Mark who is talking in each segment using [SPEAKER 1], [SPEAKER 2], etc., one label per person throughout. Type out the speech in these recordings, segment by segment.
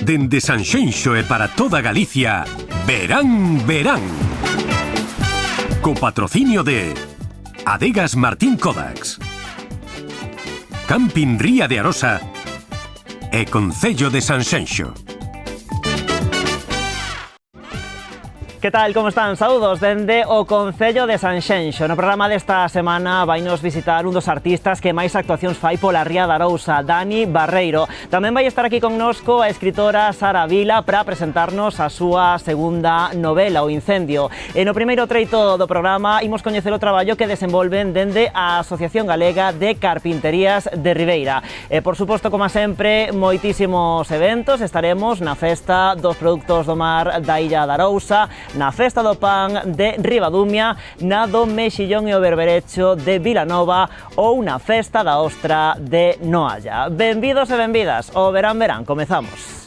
[SPEAKER 1] Dende Sanxenxo e para toda Galicia, Verán, Verán. Co patrocinio de Adegas Martín Kodax, Camping Ría de Arosa e Concello de Sanxenxo.
[SPEAKER 2] Que tal, como están? Saúdos dende o Concello de Sanxenxo. No programa desta semana vainos visitar un dos artistas que máis actuacións fai pola Ría de Arousa, Dani Barreiro. Tamén vai estar aquí connosco a escritora Sara Vila para presentarnos a súa segunda novela, O Incendio. E no primeiro treito do programa imos coñecer o traballo que desenvolven dende a Asociación Galega de Carpinterías de Ribeira. E, por suposto, como sempre, moitísimos eventos. Estaremos na Festa dos Produtos do Mar da Illa de Arousa, na Festa do Pan de Ribadumia, na do Mexillón e o Berberecho de Vilanova ou na Festa da Ostra de Noalla. Benvidos e benvidas ao Verán Verán, comezamos.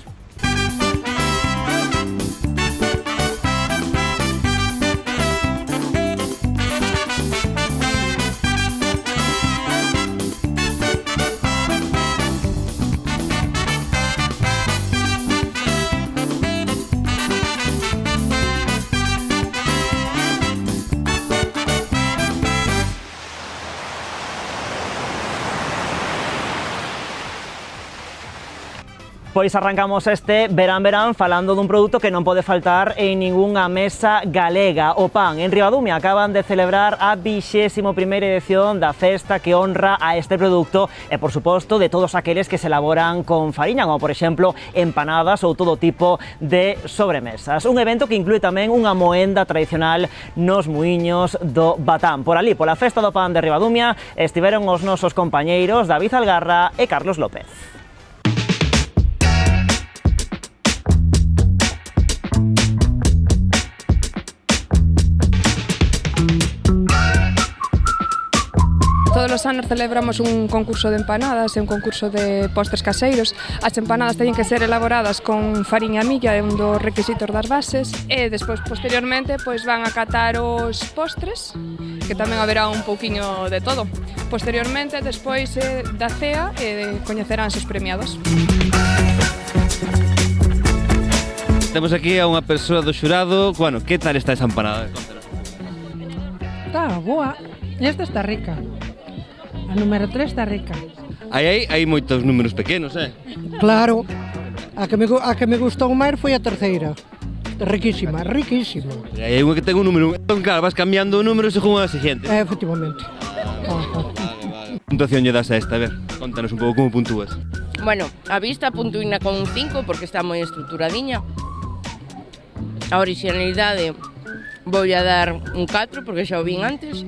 [SPEAKER 2] Pois arrancamos este Verán Verán falando dun produto que non pode faltar en ningunha mesa galega, o pan. En Ribadumia acaban de celebrar a 21ª edición da festa que honra a este produto e, por suposto, de todos aqueles que se elaboran con fariña, como, por exemplo, empanadas ou todo tipo de sobremesas. Un evento que inclúe tamén unha moenda tradicional nos muiños do Batán. Por ali, pola Festa do Pan de Ribadumia, estiveron os nosos compañeiros David Algarra e Carlos López.
[SPEAKER 3] Todos os anos celebramos un concurso de empanadas e un concurso de postres caseiros. As empanadas teñen que ser elaboradas con fariña e milla, é un dos requisitos das bases, e despois, posteriormente, pois van a catar os postres, que tamén haberá un pouquiño de todo. Posteriormente, despois da cea, coñeceránse os premiados.
[SPEAKER 4] Temos aquí a unha persoa do xurado. Bueno, que tal está esa empanada?
[SPEAKER 5] Está boa, esta está rica. A número 3 está rica.
[SPEAKER 4] Hai moitos números pequenos,
[SPEAKER 5] Claro, a que me gustou máis foi a terceira. Riquísima, riquísima.
[SPEAKER 4] E hai unha que ten un número, entón claro, vas cambiando o número según a siguiente.
[SPEAKER 5] Efectivamente.
[SPEAKER 4] Vale. Puntuación lle das a esta, a ver, contanos un pouco como puntúas.
[SPEAKER 6] Bueno, a vista puntuína con un 5 porque está moi estruturadiña. A originalidade vou a dar un 4 porque xa o vin antes.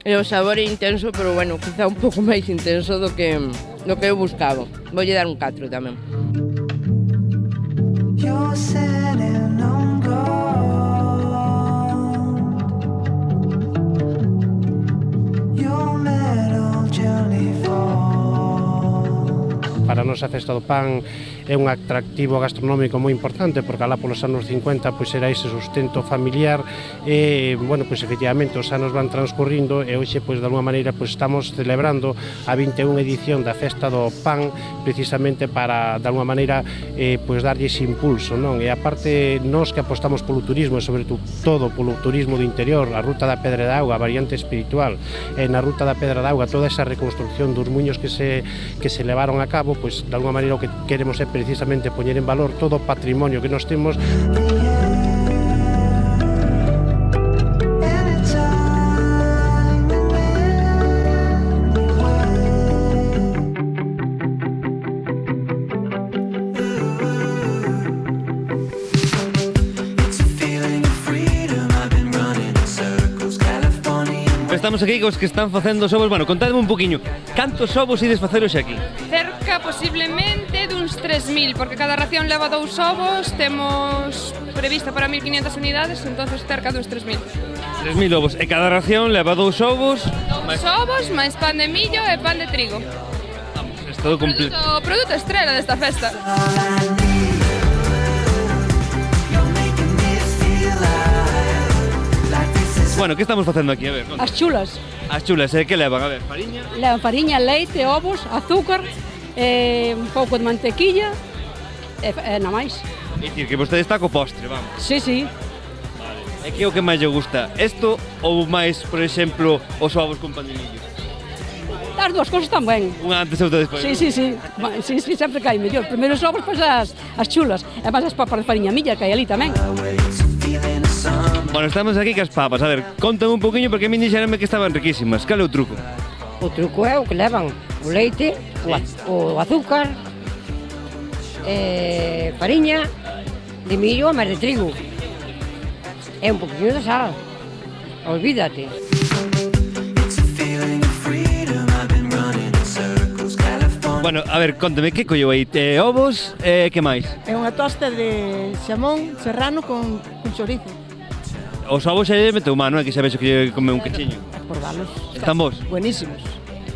[SPEAKER 6] E o sabor é intenso, pero bueno, quizá un pouco máis intenso do que eu buscaba. Voulle dar un 4 tamén.
[SPEAKER 7] Para a nosa Festa do Pan é un atractivo gastronómico moi importante porque alá polos anos 50 pois era ese sustento familiar e, bueno, pois efectivamente os anos van transcurrindo e hoxe, pois de alguma maneira, pois estamos celebrando a 21 edición da Festa do Pan precisamente para, de alguma maneira, pois darlle ese impulso, non? E aparte, nós que apostamos polo turismo e sobre todo polo turismo do interior, a Ruta da Pedra de Auga, a variante espiritual, e na Ruta da Pedra de Auga toda esa reconstrucción dos muiños que se levaron a cabo, pois de alguma maneira o que queremos é precisamente poñer en valor todo o patrimonio que nos temos.
[SPEAKER 4] Estamos aquí cos que están facendo os ovos. Bueno, contadme un poquinho, cantos ovos ides facer hoxe aquí?
[SPEAKER 3] Cerca, posiblemente, duns 3.000, porque cada ración leva 2 ovos, temos prevista para 1.500 unidades, entonces cerca duns 3.000.
[SPEAKER 4] 3.000 ovos, e cada ración leva 2 ovos?
[SPEAKER 3] 2 ovos, máis pan de millo e pan de trigo.
[SPEAKER 4] Vamos, é todo completo.
[SPEAKER 3] Produto estrela desta festa.
[SPEAKER 4] Bueno, que estamos facendo aquí? A ver, conta.
[SPEAKER 8] As chulas.
[SPEAKER 4] As chulas, que levan? A ver, fariña?
[SPEAKER 8] Levan fariña, leite, ovos, azúcar, un pouco de mantequilla e na máis.
[SPEAKER 4] É dicir, que vostede está co postre, vamos.
[SPEAKER 8] Sí, sí.
[SPEAKER 4] E que é o que máis lle gusta? Isto ou máis, por exemplo, os ovos con pan de millo?
[SPEAKER 8] As dúas cousas están ben.
[SPEAKER 4] Unha antes e outra despois.
[SPEAKER 8] Sí, sí, sí. Sí, sí, sempre cae mellor. Primeiro os ovos, pois as chulas. E máis as papas de fariña milla que hai ali tamén.
[SPEAKER 4] Bueno, estamos aquí cas papas. A ver, contame un poquinho porque a mí dixeranme que estaban riquísimas. Cal é o truco?
[SPEAKER 9] O truco é o que levan o leite, o azúcar, fariña, de millo e máis de trigo. E un poquinho de sal. Olvídate.
[SPEAKER 4] Bueno, a ver, contame, que colleu aí? Ovos e que máis?
[SPEAKER 10] É unha tosta de xamón serrano con chorizo.
[SPEAKER 4] Os ovos xa lle meteu mano, que xa vexo que lle come un quechiño.
[SPEAKER 10] Por valos.
[SPEAKER 4] Están vos?
[SPEAKER 10] Buenísimos.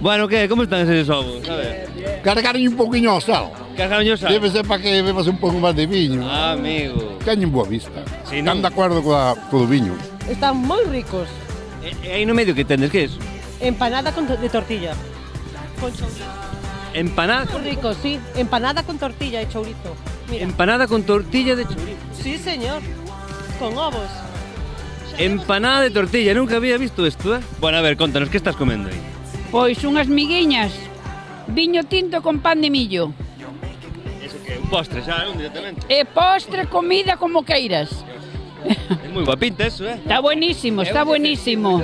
[SPEAKER 4] Bueno, que? Como están eses ovos? A ver.
[SPEAKER 11] Cargaron un poquinho ao sal.
[SPEAKER 4] Cargaron o sal?
[SPEAKER 11] Debe ser para que bebas un pouco máis de viño.
[SPEAKER 4] Ah, amigo.
[SPEAKER 11] Teñen boa vista.
[SPEAKER 4] Sí,
[SPEAKER 11] Están de acordo co viño.
[SPEAKER 10] Están moi ricos.
[SPEAKER 4] E aí no medio que tendes, que é eso?
[SPEAKER 10] Empanada de tortilla. Con chourizo.
[SPEAKER 4] Empanada?
[SPEAKER 10] Muy rico, sí. Empanada con tortilla y chourizo. Mira.
[SPEAKER 4] Empanada con tortilla de chourizo.
[SPEAKER 10] Sí, señor. Con ovos.
[SPEAKER 4] Empanada de tortilla, nunca había visto isto, eh? Bueno, a ver, contanos, que estás comendo aí?
[SPEAKER 12] Pois unhas miguiñas, viño tinto con pan de millo.
[SPEAKER 4] Eso que é un postre, xa, non directamente?
[SPEAKER 12] E postre, comida, como queiras.
[SPEAKER 4] É moi boa pinta eso, eh?
[SPEAKER 12] Está buenísimo, está buenísimo.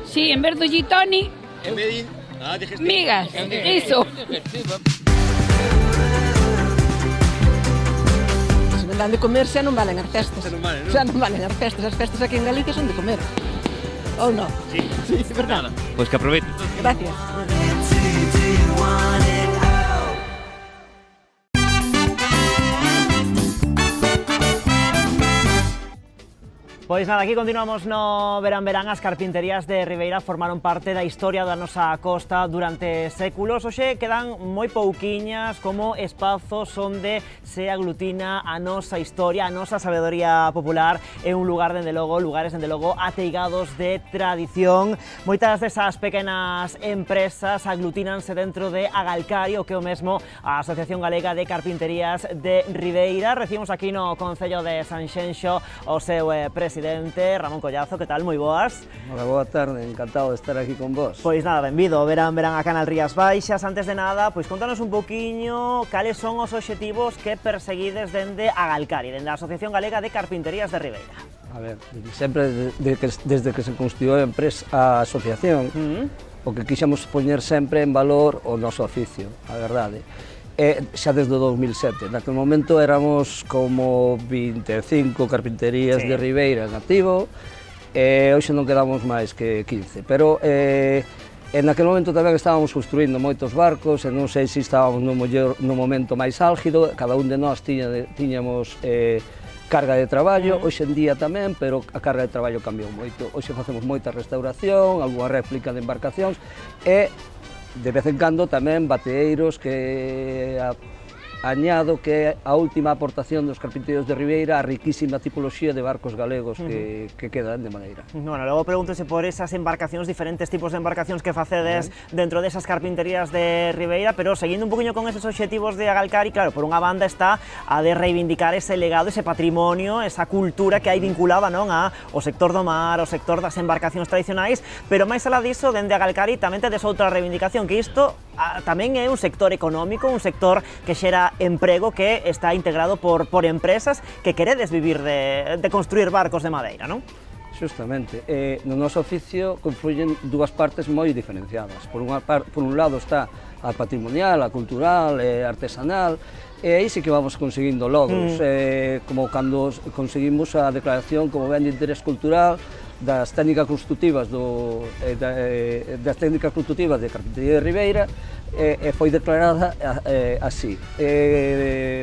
[SPEAKER 12] Sí, en vez do gitoni,
[SPEAKER 4] En vez de... digestivo.
[SPEAKER 12] migas, iso.
[SPEAKER 10] Se non dan de comer, xa non valen as festas.
[SPEAKER 4] Xa non valen, non?
[SPEAKER 10] Xa non valen as festas. As festas aquí en Galicia son de comer. Ou non?
[SPEAKER 4] Sí,
[SPEAKER 10] Sí, é verdade.
[SPEAKER 4] Pois que aproveite.
[SPEAKER 10] Gracias.
[SPEAKER 2] Pois nada, aquí continuamos no Verán Verán. As carpinterías de Ribeira formaron parte da historia da nosa costa durante séculos. Hoxe quedan moi pouquiñas como espazos onde se aglutina a nosa historia, a nosa sabedoría popular. É un lugar, dende logo, lugares, dende logo, ateigados de tradición. Moitas desas pequenas empresas aglutínanse dentro de Agalcari, o que é o mesmo a Asociación Galega de Carpinterías de Ribeira. Recibimos aquí no Concello de Sanxenxo o seu presidente, Ramón Collazo. Que tal? Moi boas.
[SPEAKER 13] Hola, boa tarde, encantado de estar aquí con vos.
[SPEAKER 2] Pois nada, benvido, verán a Canal Rías Baixas. Antes de nada, pois contanos un pouquiño cales son os obxectivos que perseguides dende Agalcari, dende a Asociación Galega de Carpinterías de Ribeira.
[SPEAKER 13] A ver, sempre desde que se constituiu a asociación, o que quixemos poñer sempre en valor o noso oficio, a verdade. Xa desde o 2007, naquele momento éramos como 25 carpinterías de Ribeira en activo, e hoxe non quedamos máis que 15, pero en aquel momento tamén estábamos construindo moitos barcos, e non sei se estábamos no momento máis álgido, cada un de nós tiñamos carga de traballo, hoxe en día tamén, pero a carga de traballo cambiou moito. Hoxe facemos moita restauración, algunha réplica de embarcacións, e de vez en cando tamén bateeiros, que añado que a última aportación dos carpinteiros de Ribeira a riquísima tipoloxía de barcos galegos que quedan de madeira.
[SPEAKER 2] Bueno, logo pregúntose por esas embarcacións, diferentes tipos de embarcacións que facedes dentro desas carpinterías de Ribeira, pero seguindo un poquinho con esos obxectivos de Agalcari, claro, por unha banda está a de reivindicar ese legado, ese patrimonio, esa cultura que hai vinculada, non, ao sector do mar, ao sector das embarcacións tradicionais, pero máis alá diso, dende Agalcari tamén tedes outra reivindicación, que isto tamén é un sector económico, un sector que xera emprego, que está integrado por empresas que queredes vivir de construir barcos de madeira, non?
[SPEAKER 13] Justamente, no noso oficio confluyen dúas partes moi diferenciadas. Por un lado está a patrimonial, a cultural, a artesanal, e aí sí que vamos conseguindo logros, como cando conseguimos a declaración como ben de interés cultural das técnicas construtivas de Carpintería de Ribeira, e foi declarada así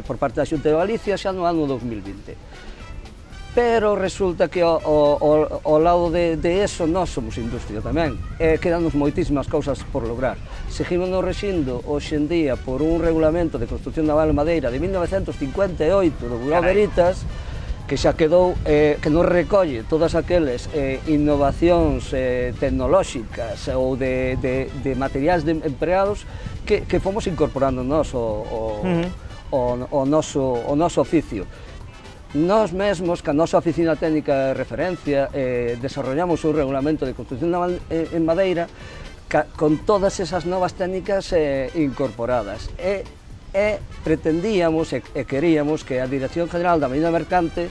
[SPEAKER 13] por parte da Xunta de Galicia xa no ano 2020. Pero resulta que ao lado de eso nós somos industria tamén, e quedanos moitísimas cousas por lograr. Seguimos nos rexindo hoxe en día por un regulamento de construcción naval en madeira de 1958 do Buró Veritas, que xa quedou, que non recolle todas aqueles innovacións tecnolóxicas ou de materiais empregados que fomos incorporando nós o noso oficio. Nós mesmos, que a nosa oficina técnica de referencia, desarrollamos un regulamento de construcción naval en madeira con todas esas novas técnicas incorporadas. E pretendíamos e queríamos que a Dirección General da Marina Mercante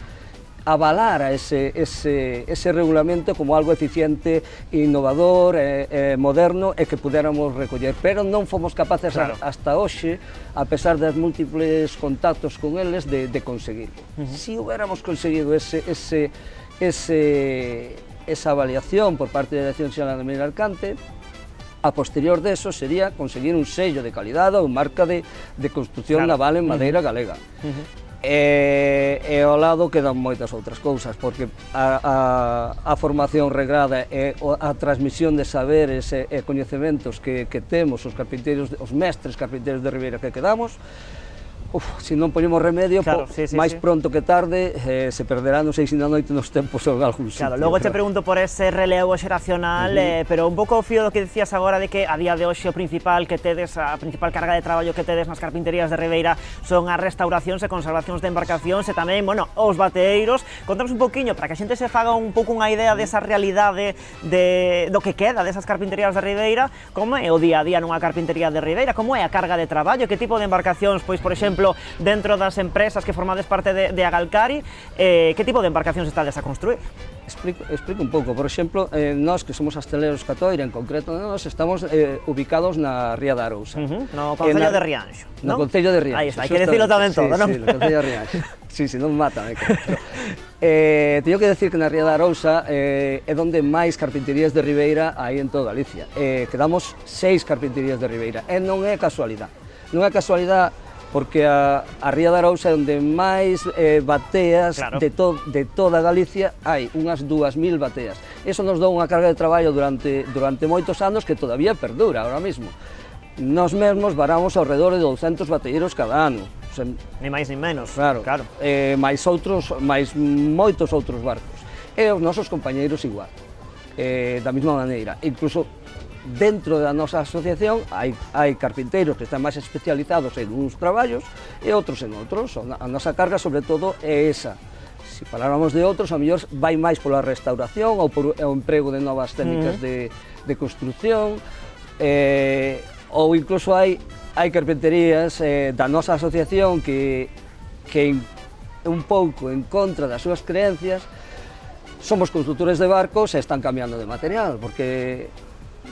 [SPEAKER 13] avalara ese regulamento como algo eficiente, innovador, moderno e que pudéramos recoller, pero non fomos capaces hasta hoxe, a pesar das múltiples contactos con eles, de conseguirlo. Si hubiéramos conseguido esa avaliación por parte da Dirección Xeral da Marina Mercante, a posterior deso sería conseguir un sello de calidade ou marca de construcción naval en madeira galega. E ao lado quedan moitas outras cousas, porque a formación regrada e a transmisión de saberes e coñecementos que temos os carpinteiros, os mestres carpinteiros de Ribeira que quedamos, se non poñemos remedio, máis pronto que tarde se perderá, non sei se na noite nos tempos ou en algún sitio.
[SPEAKER 2] Claro, logo te pregunto por ese relevo xeracional, pero un pouco o fío do que dicías agora de que a día de hoxe o principal que tedes, a principal carga de traballo que tedes nas carpinterías de Ribeira son as restauracións e conservacións de embarcacións e tamén, bueno, os bateeiros. Contamos un pouquiño para que a xente se faga un pouco unha idea desa realidade do que queda desas carpinterías de Ribeira, como é o día a día nunha carpintería de Ribeira, como é a carga de traballo, que tipo de embarcacións, pois, por exemplo, dentro das empresas que formades parte de Agalcari, que tipo de embarcacións estades a construir?
[SPEAKER 13] Explico un pouco. Por exemplo, nós que somos asteleros Catoira, en concreto, nós estamos ubicados na Ría da Arousa.
[SPEAKER 2] No Concello de Rianxo,
[SPEAKER 13] no Concello de Rianxo.
[SPEAKER 2] Aí está, hai que decirlo tamén todo, non?
[SPEAKER 13] Sí, no Concello de Rianxo. Sí, non me matan. Teño que decir que na Ría da Arousa é onde máis carpinterías de Ribeira hai en toda Galicia. Quedamos 6 carpinterías de Ribeira, e non é casualidade. Non é casualidade porque a Ría da Arousa é onde máis bateas de toda Galicia, hai unhas 2000 bateas. Eso nos dá unha carga de traballo durante moitos anos que todavía perdura ahora mismo. Nós mesmos varamos ao redor de 200 bateeiros cada ano.
[SPEAKER 2] Ni máis ni menos.
[SPEAKER 13] Claro. Mais moitos outros barcos. E os nosos compañeiros igual, da mesma maneira. Incluso dentro da nosa asociación hai carpinteiros que están máis especializados en uns traballos e outros en outros. A nosa carga, sobre todo, é esa. Se faláramos de outros, a mellor vai máis pola restauración ou por o emprego de novas técnicas de construcción, ou incluso hai carpinterías da nosa asociación que un pouco en contra das súas creencias somos constructores de barcos e están cambiando de material, porque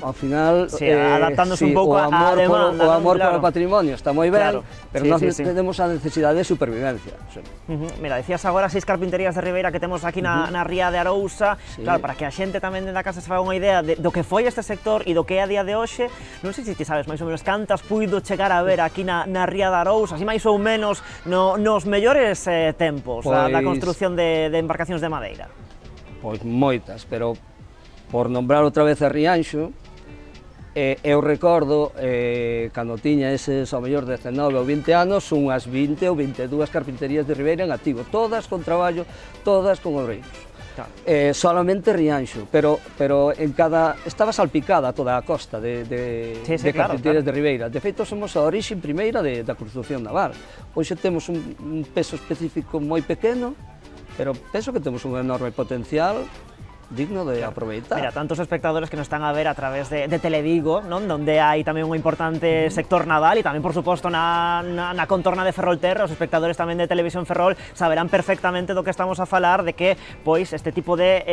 [SPEAKER 13] ao final,
[SPEAKER 2] adaptándose un pouco á demanda,
[SPEAKER 13] o amor polo patrimonio está moi ben, pero nós temos a necesidade de supervivencia.
[SPEAKER 2] Mira, decías agora 6 carpinterías de Ribeira que temos aquí na Ría de Arousa, claro, para que a xente tamén da casa se faga unha idea do que foi este sector e do que é a día de hoxe. Non sei se ti sabes máis ou menos cantas puido chegar a ver aquí na Ría de Arousa, así máis ou menos nos mellores tempos da construción de embarcacións de madeira.
[SPEAKER 13] Pois moitas, pero por nombrar outra vez a Rianxo, eu recordo, cando tiña eses ao mellor 19 ou 20 anos, unhas 20 ou 22 carpinterías de Ribeira en activo, todas con traballo, todas con obreiros. Solamente Rianxo, pero estaba salpicada toda a costa de carpinterías de Ribeira. De feito, somos a orixe primeira da construcción naval. Hoxe temos un peso específico moi pequeno, pero penso que temos un enorme potencial digno de aproveitar.
[SPEAKER 2] Mira, tantos espectadores que nos están a ver a través de Televigo, non? Donde hai tamén un importante sector naval e tamén, por suposto, na contorna de Ferrolterra, os espectadores tamén de Televisión Ferrol saberán perfectamente do que estamos a falar, de que, pois, este tipo de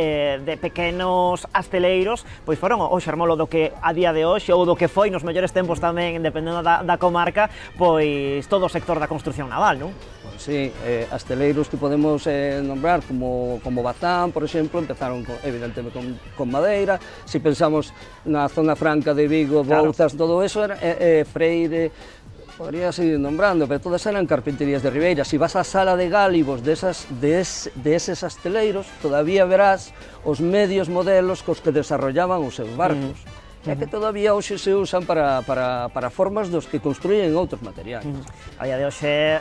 [SPEAKER 2] pequenos asteleiros, pois, foron o xermolo do que a día de hoxe, ou do que foi nos mellores tempos tamén, dependendo da comarca, pois, todo o sector da construción naval, non?
[SPEAKER 13] Sí, asteleiros que podemos nombrar como Bazán, por exemplo, empezaron evidentemente con madeira. Se pensamos na zona franca de Vigo, Bouzas, todo eso era Freire, podría seguir nombrando, pero todas eran carpinterías de Ribeira. Se vas á sala de gálibos deses asteleiros, todavía verás os medios modelos cos que desarrollaban os seus barcos. é que todavía hoxe se usan para formas dos que construyen outros materiais.
[SPEAKER 2] A día de hoxe,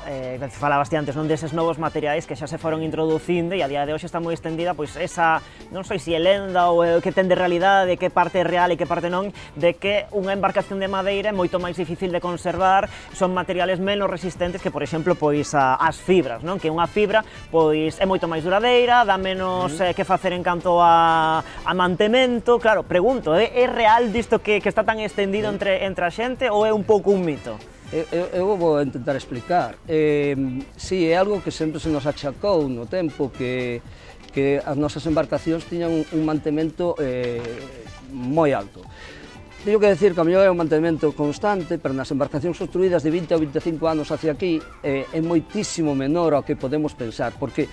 [SPEAKER 2] falabas antes, non deses novos materiais que xa se foron introducindo e a día de hoxe está moi extendida pois esa, non sei se é lenda ou que ten de realidade, que parte é real e que parte non, de que unha embarcación de madeira é moito máis difícil de conservar, son materiales menos resistentes que, por exemplo, pois as fibras, non? Que unha fibra pois é moito máis duradeira, dá menos que facer en canto a mantemento. Claro, pregunto, é real disto que está tan extendido entre a xente ou é un pouco un mito?
[SPEAKER 13] Eu vou intentar explicar. Si, é algo que sempre se nos achacou no tempo que as nosas embarcacións tiñan un mantemento moi alto. Teño que decir que a mellor é un mantemento constante, pero nas embarcacións construídas de 20 ou 25 anos hacia aquí é moitísimo menor ao que podemos pensar, porque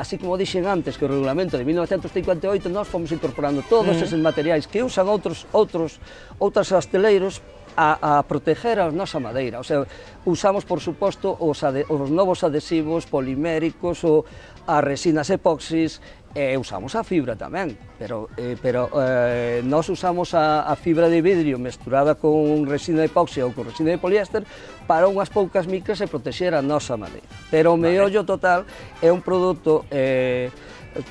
[SPEAKER 13] así como dixen antes que o regulamento de 1958 nós fomos incorporando todos eses materiais que usan outros asteleiros a proteger a nosa madeira. O sea, usamos, por suposto, os novos adhesivos poliméricos ou as resinas epoxis, usamos a fibra tamén, pero nós usamos a fibra de vidrio mesturada con resina de epoxia ou con resina de poliéster para unhas poucas micras e protexer a nosa madeira. Pero o meollo total é un produto,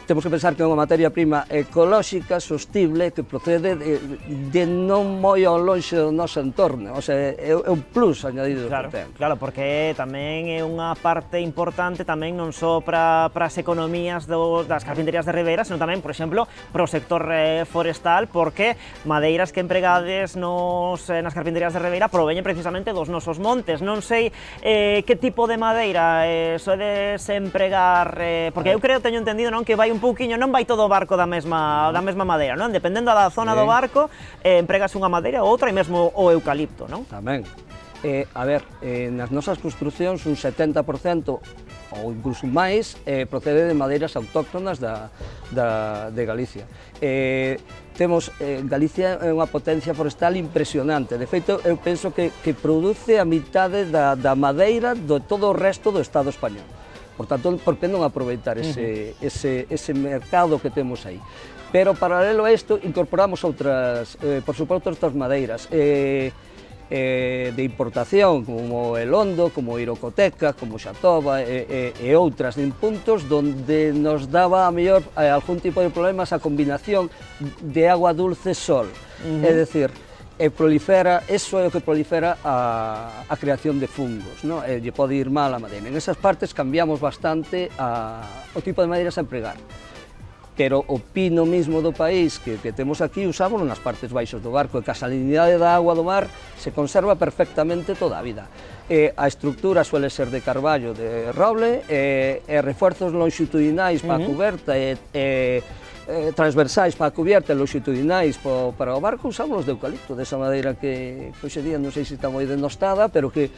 [SPEAKER 13] temos que pensar que é unha materia prima ecolóxica, sostible, que procede de non moi ao lonxe do noso entorno, o sea, é un plus añadido que ten.
[SPEAKER 2] Claro, porque tamén é unha parte importante tamén non só para as economías das carpinterías de Ribeira, senón tamén, por exemplo, para o sector forestal, porque madeiras que empregades nas carpinterías de Ribeira proveñen precisamente dos nosos montes. Non sei que tipo de madeira sodes empregar, porque eu creo, teño entendido, non, que vai un pouquiño, non vai todo o barco da mesma madeira, non? Dependendo da zona do barco, empregas unha madeira ou outra, e mesmo o eucalipto, non?
[SPEAKER 13] Tamén. A ver, nas nosas construcións un 70% ou incluso máis procede de madeiras autóctonas de Galicia. Galicia é unha potencia forestal impresionante. De feito, eu penso que produce a mitade da madeira de todo o resto do Estado español. Por tanto, por que non aproveitar ese mercado que temos aí? Pero, paralelo a isto, incorporamos outras, por suposto, outras madeiras de importación, como el Hondo, como Irocoteca, como Xatoba e outras, en puntos donde nos daba a mellor algún tipo de problemas a combinación de agua dulce-sol. É dicir, prolifera, eso é o que prolifera a creación de fungos, non? Lle pode ir mal a madeira. En esas partes cambiamos bastante o tipo de madeiras a empregar. Pero o pino mismo do país que temos aquí usamos nas partes baixas do barco, e que a salinidade da agua do mar se conserva perfectamente toda a vida. A estructura suele ser de carballo de roble, e refuerzos longitudinais para a cuberta transversais para a cubierta e longitudinais para o barco usamos de eucalipto, desa madeira que hoxe día non sei se está moi denostada, pero que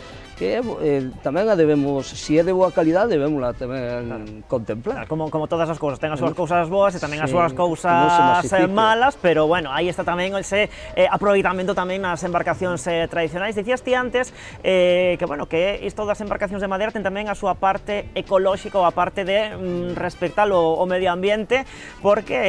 [SPEAKER 13] tamén a debemos, se é de boa calidade, debémola tamén contemplar.
[SPEAKER 2] Como todas as cousas, ten as súas cousas boas e tamén as súas cousas malas, pero bueno, aí está tamén ese aproveitamento tamén nas embarcacións tradicionais. Dicías ti antes que isto das embarcacións de madeira ten tamén a súa parte ecolóxica ou a parte de respectar o medio ambiente, porque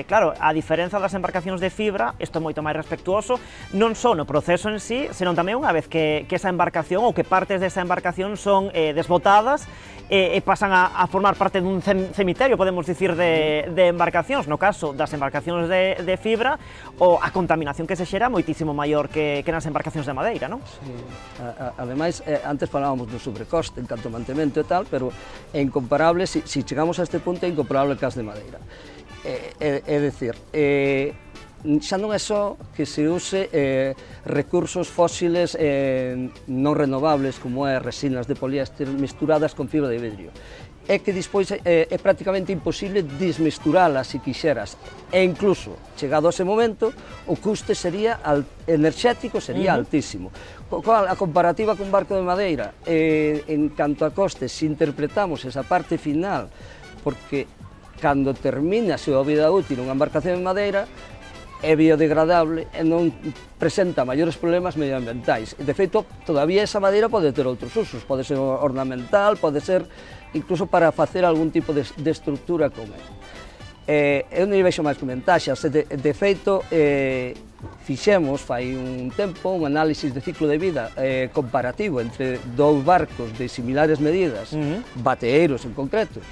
[SPEAKER 2] claro, a diferenza das embarcacións de fibra, isto é moito máis respectuoso, non só no proceso en sí, senón tamén unha vez que esa embarcación ou que partes desa embarcación son desbotadas e pasan a formar parte dun cemiterio, podemos dicir, de embarcacións. No caso das embarcacións de fibra, a contaminación que se xera é moitísimo maior que nas embarcacións de madeira, non?
[SPEAKER 13] Sí. Ademais, antes falábamos do sobrecoste en canto a mantemento e tal, pero é incomparable, se chegamos a este punto, é incomparable cas de madeira. É dicir, xa non é só que se use recursos fósiles non renovables como é resinas de poliéster mesturadas con fibra de vidrio, é que despois é prácticamente imposible desmesturalas se quixeras, e incluso, chegado a ese momento, o custe sería enerxético sería altísimo. A comparativa con barco de madeira, en canto a costes, se interpretamos esa parte final, porque cando termina a súa vida útil unha embarcación de madeira, é biodegradable e non presenta maiores problemas medioambientais. De feito, todavía esa madeira pode ter outros usos, pode ser ornamental, pode ser incluso para facer algún tipo de estructura con ela. Eu non vexo máis que ventaxas, de feito, fixemos fai un tempo un análisis de ciclo de vida comparativo entre dous barcos de similares medidas, bateeiros en concreto,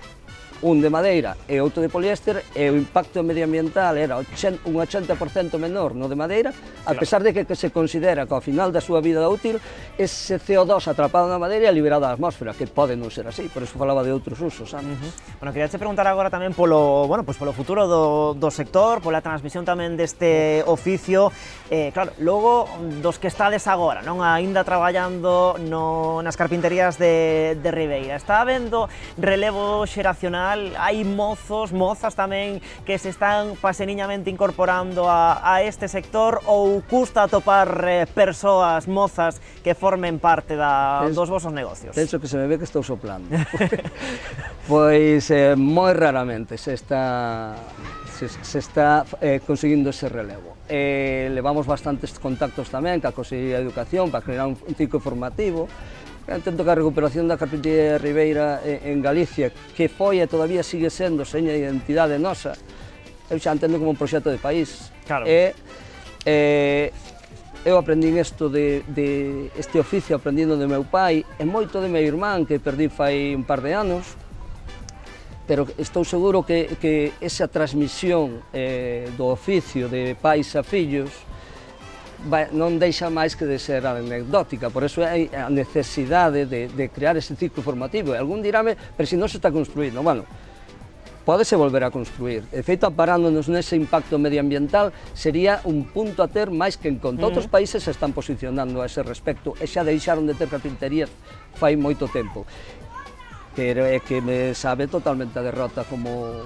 [SPEAKER 13] un de madeira e outro de poliéster, e o impacto medioambiental era un 80% menor no de madeira, a pesar de que se considera que ao final da súa vida útil ese CO2 atrapado na madeira é liberado á atmósfera, que pode non ser así, por eso falaba de outros usos antes.
[SPEAKER 2] Bueno, quería te preguntar agora tamén polo futuro do sector, pola transmisión tamén deste oficio, claro, logo dos que estades agora, non aínda traballando nas carpinterías de Ribeira, está habendo relevo xeracional, hai mozas tamén que se están paseniñamente incorporando a este sector, ou custa atopar persoas, mozas que formen parte dos vosos negocios?
[SPEAKER 13] Penso que se me ve que estou soplando. Pois moi raramente se está conseguindo ese relevo. Levamos bastantes contactos tamén ca Consellería de Educación para crear un ciclo formativo. Entendo que a recuperación da carpintería de Ribeira en Galicia, que foi e todavía sigue sendo seña de identidade nosa, eu xa entendo como un proxecto de país.
[SPEAKER 2] Claro.
[SPEAKER 13] Eu aprendín este oficio aprendindo de meu pai e moito de meu irmán, que perdí fai un par de anos, pero estou seguro que esa transmisión do oficio de pais a fillos non deixa máis que de ser anecdótica, por eso hai a necesidade de crear ese ciclo formativo. E algún dirame, pero se non se está construindo, bueno, pódese volver a construir. De feito, amparándonos nese impacto medioambiental, sería un punto a ter máis que en conta. Outros países se están posicionando a ese respecto e xa deixaron de ter carpinterías fai moito tempo. Pero é que me sabe totalmente a derrota como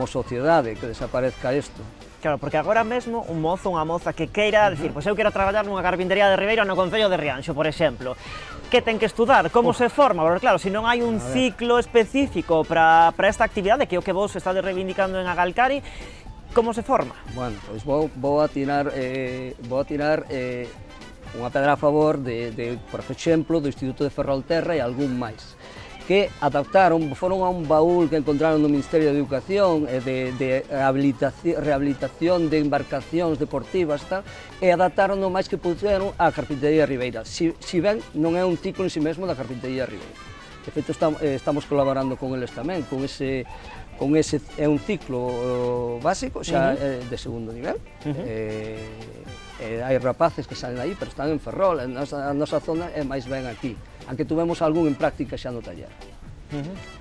[SPEAKER 13] sociedade que desaparezca isto.
[SPEAKER 2] Claro, porque agora mesmo un mozo, unha moza que queira decir, pois eu quero traballar nunha carpintería de Ribeira no concello de Rianxo, por exemplo, que ten que estudar, como se forma, porque claro, se non hai un ciclo específico para esta actividade, que é o que vos estades reivindicando en Agalcari, como se forma? Bueno,
[SPEAKER 13] pois vou a tirar unha pedra a favor por exemplo, do Instituto de Ferrolterra e algún máis, que foron a un baúl que encontraron no Ministerio de Educación de rehabilitación de embarcacións deportivas e adaptaron o máis que puderon á carpintería de Ribeira. Si ben, non é un ciclo en si mesmo da carpintería de Ribeira. De feito, estamos colaborando con eles tamén, con ese é un ciclo básico, xa de segundo nivel. Hai rapaces que salen aí, pero están en Ferrol, a nosa zona é máis ben aquí. Aunque tuvemos algún en práctica xa no taller.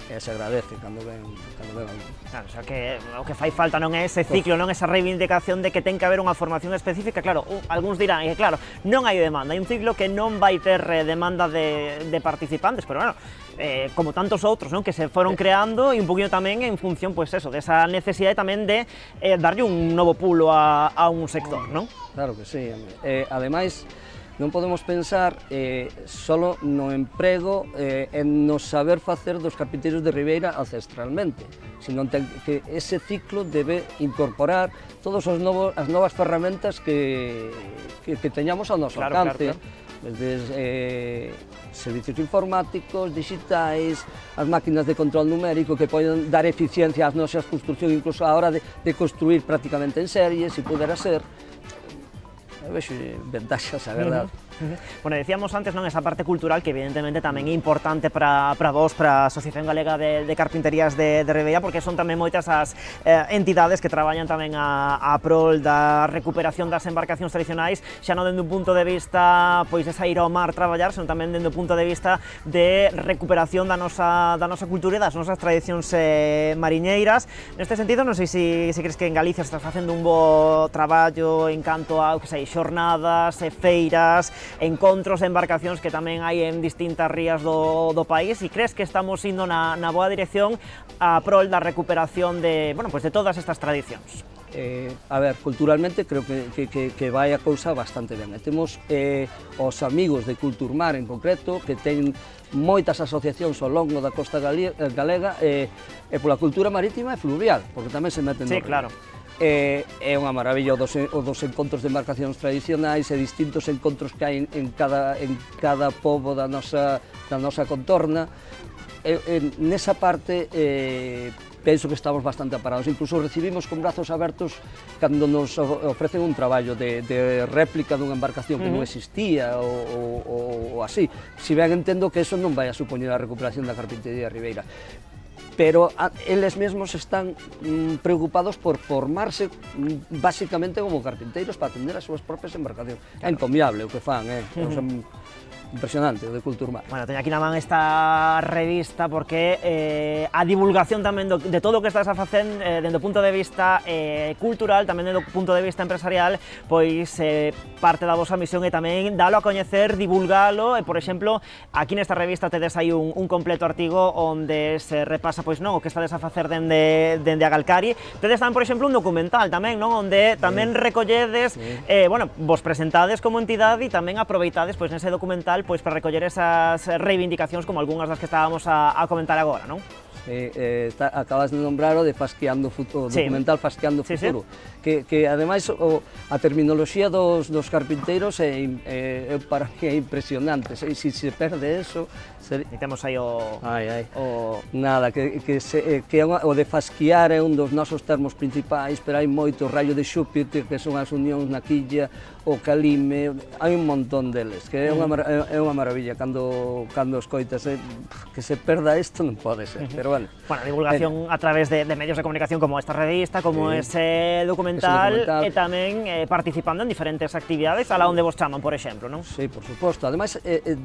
[SPEAKER 13] E se agradece cando ven algún.
[SPEAKER 2] Claro, o sea que o que fai falta non é ese ciclo, non esa reivindicación de que ten que haber unha formación específica. Claro, algúns dirán que claro, non hai demanda, hai un ciclo que non vai ter demanda de participantes, pero bueno, como tantos outros, non, que se foron creando e un poquinho tamén en función, pois eso, desa necesidade tamén de darlle un novo pulo a un sector, non?
[SPEAKER 13] Claro que sí, ademais, non podemos pensar só no emprego e no saber facer dos carpinteiros de Ribeira ancestralmente, sino que ese ciclo debe incorporar todas as novas ferramentas que teñamos ao noso alcance, desde servicios informáticos, digitais, as máquinas de control numérico que poden dar eficiencia ás nosas construccións, incluso a hora de construir prácticamente en serie, se pudera ser. Vexo ventaxas, a verdade.
[SPEAKER 2] Bueno, decíamos antes, non, esa parte cultural que evidentemente tamén é importante para vos, para a Asociación Galega de Carpinterías de Ribeira, porque son tamén moitas as entidades que traballan tamén a prol da recuperación das embarcacións tradicionais, xa non dende un punto de vista pois de sair ao mar traballar, senón tamén dende un punto de vista de recuperación da nosa cultura e das nosas tradicións mariñeiras. Neste sentido, non sei se crees que en Galicia se está facendo un bo traballo en canto a, que sei, xornadas, feiras, encontros de embarcacións que tamén hai en distintas rías do país, e crees que estamos indo na boa dirección a prol da recuperación de todas estas tradicións?
[SPEAKER 13] A ver, culturalmente creo que vai a cousa bastante ben. Temos os amigos de Culturmar en concreto, que ten moitas asociacións ao longo da costa galega e pola cultura marítima e fluvial, porque tamén se meten no río. Claro. É unha maravilla dos encontros de embarcacións tradicionais e distintos encontros que hai en cada pobo da nosa contorna, nesa parte penso que estamos bastante aparados, incluso recibimos con brazos abertos cando nos ofrecen un traballo de réplica dunha embarcación que non existía ou así, si ben entendo que eso non vai a supoñer a recuperación da carpintería ribeira. Pero eles mesmos están preocupados por formarse basicamente como carpinteiros para atender as súas propias embarcacións. É encomiable o que fan, impresionante, o de Cultura Mar.
[SPEAKER 2] Bueno, teño aquí na man esta revista porque a divulgación tamén de todo o que estás a facer dende o punto de vista cultural, tamén dende o punto de vista empresarial, pois parte da vosa misión é tamén dalo a coñecer, divulgalo, e por exemplo, aquí nesta revista tedes aí un completo artigo onde se repasa pois non o que estades a facer dende a Galcari. Tedes tamén, por exemplo, un documental tamén, non, onde tamén recolledes, bueno, vos presentades como entidade e tamén aproveitades pois nese documental pois para recoller esas reivindicacións como algunhas das que estábamos a comentar agora, non?
[SPEAKER 13] Acabas de nombrar o de Fasqueando Futuro, documental Fasqueando Futuro, que ademais a terminoloxía dos carpinteiros para mí é impresionante, se se perde eso...
[SPEAKER 2] E temos aí o...
[SPEAKER 13] Nada, que o de fasquear é un dos nosos termos principais, pero hai moito rayo de Xúpiter, que son as unións na quilla, o calime, hai un montón deles, que é unha maravilla cando escoitas, que se perda isto non pode ser, pero bueno.
[SPEAKER 2] Bueno, divulgación a través de medios de comunicación como esta revista, como ese documental, e tamén participando en diferentes actividades a la onde vos chaman, por exemplo, non?
[SPEAKER 13] Sí, por suposto. Ademais,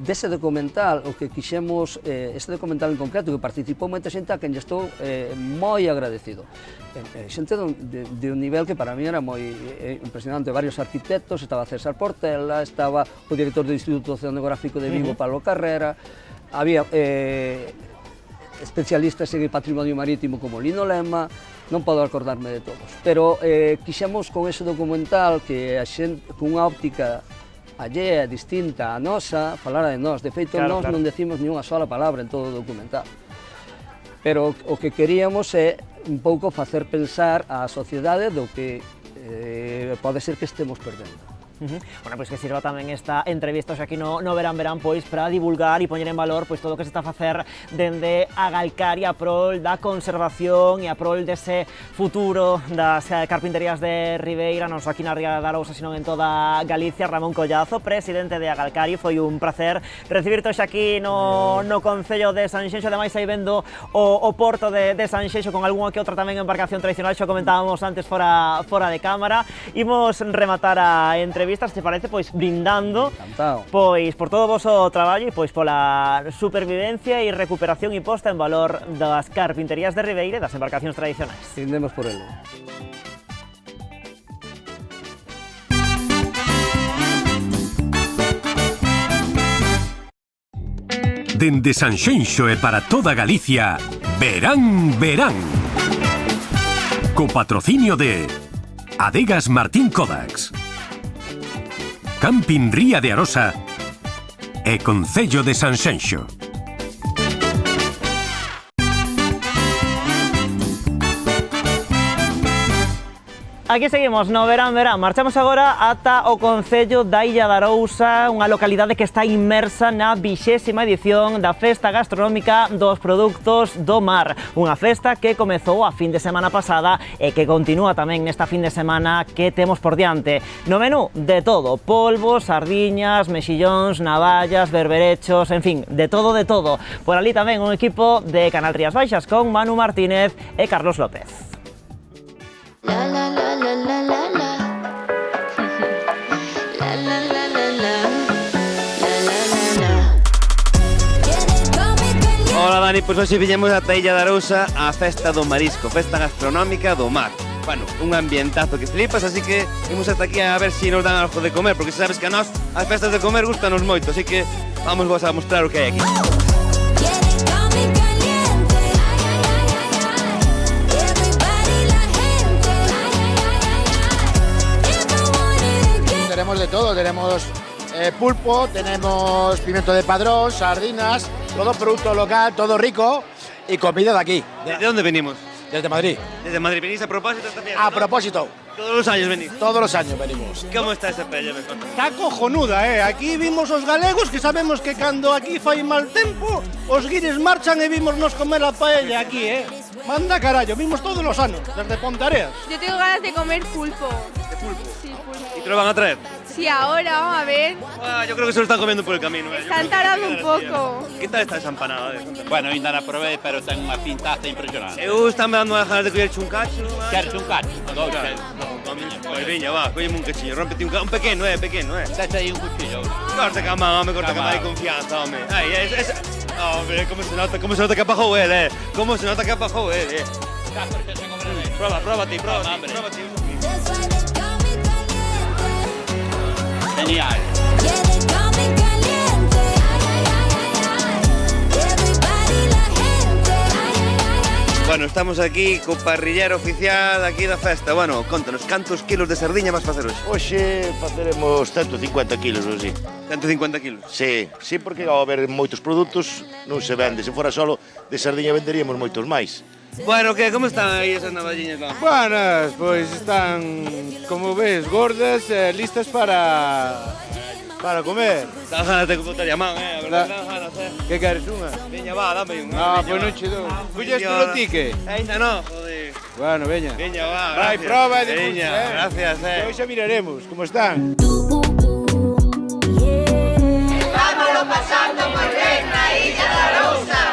[SPEAKER 13] dese documental, o que quixemos, ese documental en concreto, que participou moita xente a quen lle estou moi agradecido. Xente de un nivel que para mí era moi impresionante, varios arquitectos, estaba César Portela, estaba o director do Instituto Oceanográfico de Vigo, Pablo Carrera, había especialistas en patrimonio marítimo como Lino Lema, non podo acordarme de todos, pero quixemos con ese documental que a xente, con unha óptica allea, distinta a nosa, falara de nós. De feito, nós non decimos ni unha sola palabra en todo o documental. Pero o que queríamos é un pouco facer pensar á sociedade do que pode ser que estemos perdendo.
[SPEAKER 2] Bueno, pois que sirva tamén esta entrevista hoxe aquí no Verán pois para divulgar e poñer en valor pois todo o que se está a facer dende a Galcari a prol da conservación e a prol dese futuro das carpinterías de Ribeira, non só aquí na Ría de Arousa, sino en toda Galicia. Ramón Collazo, presidente de Agalcari, foi un placer recibirte hoxe aquí no Concello de Sanxenxo. Ademais, aí vendo o porto de Sanxenxo con algunha que outra tamén embarcación tradicional, xo comentábamos antes fora de cámara. Imos rematar a entrevista, se parece, pois brindando pois por todo o voso traballo e pois pola supervivencia e recuperación e posta en valor das carpinterías de Ribeira e das embarcacións tradicionais.
[SPEAKER 13] Brindemos por elo.
[SPEAKER 1] Dende Sanxenxo e para toda Galicia, Verán. Co patrocinio de Adegas Martín Kodax, Camping Ría de Arosa e Concello de Sanxenxo.
[SPEAKER 2] Aquí seguimos no Verán. Marchamos agora ata o Concello da Illa de Arousa, unha localidade que está inmersa na 20ª edición da Festa Gastronómica dos Produtos do Mar. Unha festa que comezou a fin de semana pasada e que continúa tamén nesta fin de semana que temos por diante. No menú, de todo: polvos, sardiñas, mexillóns, navallas, berberechos, en fin, de todo. Por ali tamén un equipo de Canal Rías Baixas con Manu Martínez e Carlos López.
[SPEAKER 14] La la la la la la la. La la la la la. La la la la.
[SPEAKER 4] Hola Dani, pois hoxe viñemos a Illa de Arousa a Festa do Marisco, Festa Gastronómica do Mar. Bueno, un ambientazo que flipas, así que imos ata aquí a ver se nos dan algo de comer, porque sabes que a nós as festas de comer gustanos moito, así que vamos vos a mostrar o que hai aquí.
[SPEAKER 15] Tenemos de todo, tenemos pulpo, tenemos pimiento de padrón, sardinas, todo producto local, todo rico y comida de aquí.
[SPEAKER 4] ¿De dónde venimos?
[SPEAKER 15] Desde Madrid.
[SPEAKER 4] ¿Desde Madrid? ¿Venís a propósito también?
[SPEAKER 15] A propósito.
[SPEAKER 4] Todos los años venís.
[SPEAKER 15] Todos los años venimos.
[SPEAKER 4] ¿Cómo está esa paella?
[SPEAKER 16] Está cojonuda, Aquí vimos os galegos que sabemos que cando aquí fai mal tempo, os guires marchan e vimos comer a paella aquí, Manda carallo, vimos todos los anos, desde Pontareas.
[SPEAKER 17] Yo tengo ganas de comer pulpo.
[SPEAKER 4] ¿De pulpo?
[SPEAKER 17] Sí, pulpo.
[SPEAKER 4] ¿Y te lo van a traer?
[SPEAKER 17] Sí, ahora, vamos a ver.
[SPEAKER 4] Yo creo que se lo están comiendo por el camino.
[SPEAKER 17] Están tardando un pouco.
[SPEAKER 4] ¿Qué tal está esa empanada?
[SPEAKER 18] Bueno, ainda na probei, pero ten unha pintaza impresionante.
[SPEAKER 4] Eu están me dando a ganas de collerche un cacho.
[SPEAKER 18] Queres un cacho?
[SPEAKER 4] Pois viña, va, colleme un cachillo, rómpete un pequeno, pequeno,
[SPEAKER 18] Dete aí un cuchillo.
[SPEAKER 4] Corta que a man, home, corta que a man de confianza, home. Ai, hombre, como se nota que apajou él, Como se nota que apajou él, Próbate.
[SPEAKER 18] Genial.
[SPEAKER 4] Bueno, estamos aquí co parrillero oficial aquí da festa. Bueno, contanos, cantos kilos de sardiña vas facer hoxe?
[SPEAKER 19] Hoxe faceremos 150 kilos, ou así.
[SPEAKER 4] 150 kilos?
[SPEAKER 19] Sí, porque ao haber moitos produtos non se vende. Se fora solo de sardiña venderíamos moitos máis.
[SPEAKER 4] Bueno, como están aí esas navajiñas lá?
[SPEAKER 20] Buenas, pois están, como ves, gordas, listas para comer.
[SPEAKER 4] Dan ganas de botar a man, a verdade, dan ganas,
[SPEAKER 20] Que queres unha?
[SPEAKER 4] Veña, va, dame unha.
[SPEAKER 20] Pois non che dou. Colleste o tique?
[SPEAKER 4] Ainda non, joder.
[SPEAKER 20] Bueno, veña.
[SPEAKER 4] Veña, va,
[SPEAKER 20] Vai,
[SPEAKER 4] gracias.
[SPEAKER 20] proba de
[SPEAKER 4] Veña, gracias,
[SPEAKER 20] Hoxe miraremos como están.
[SPEAKER 14] Vámonos pasando por ver na Illa da Arousa.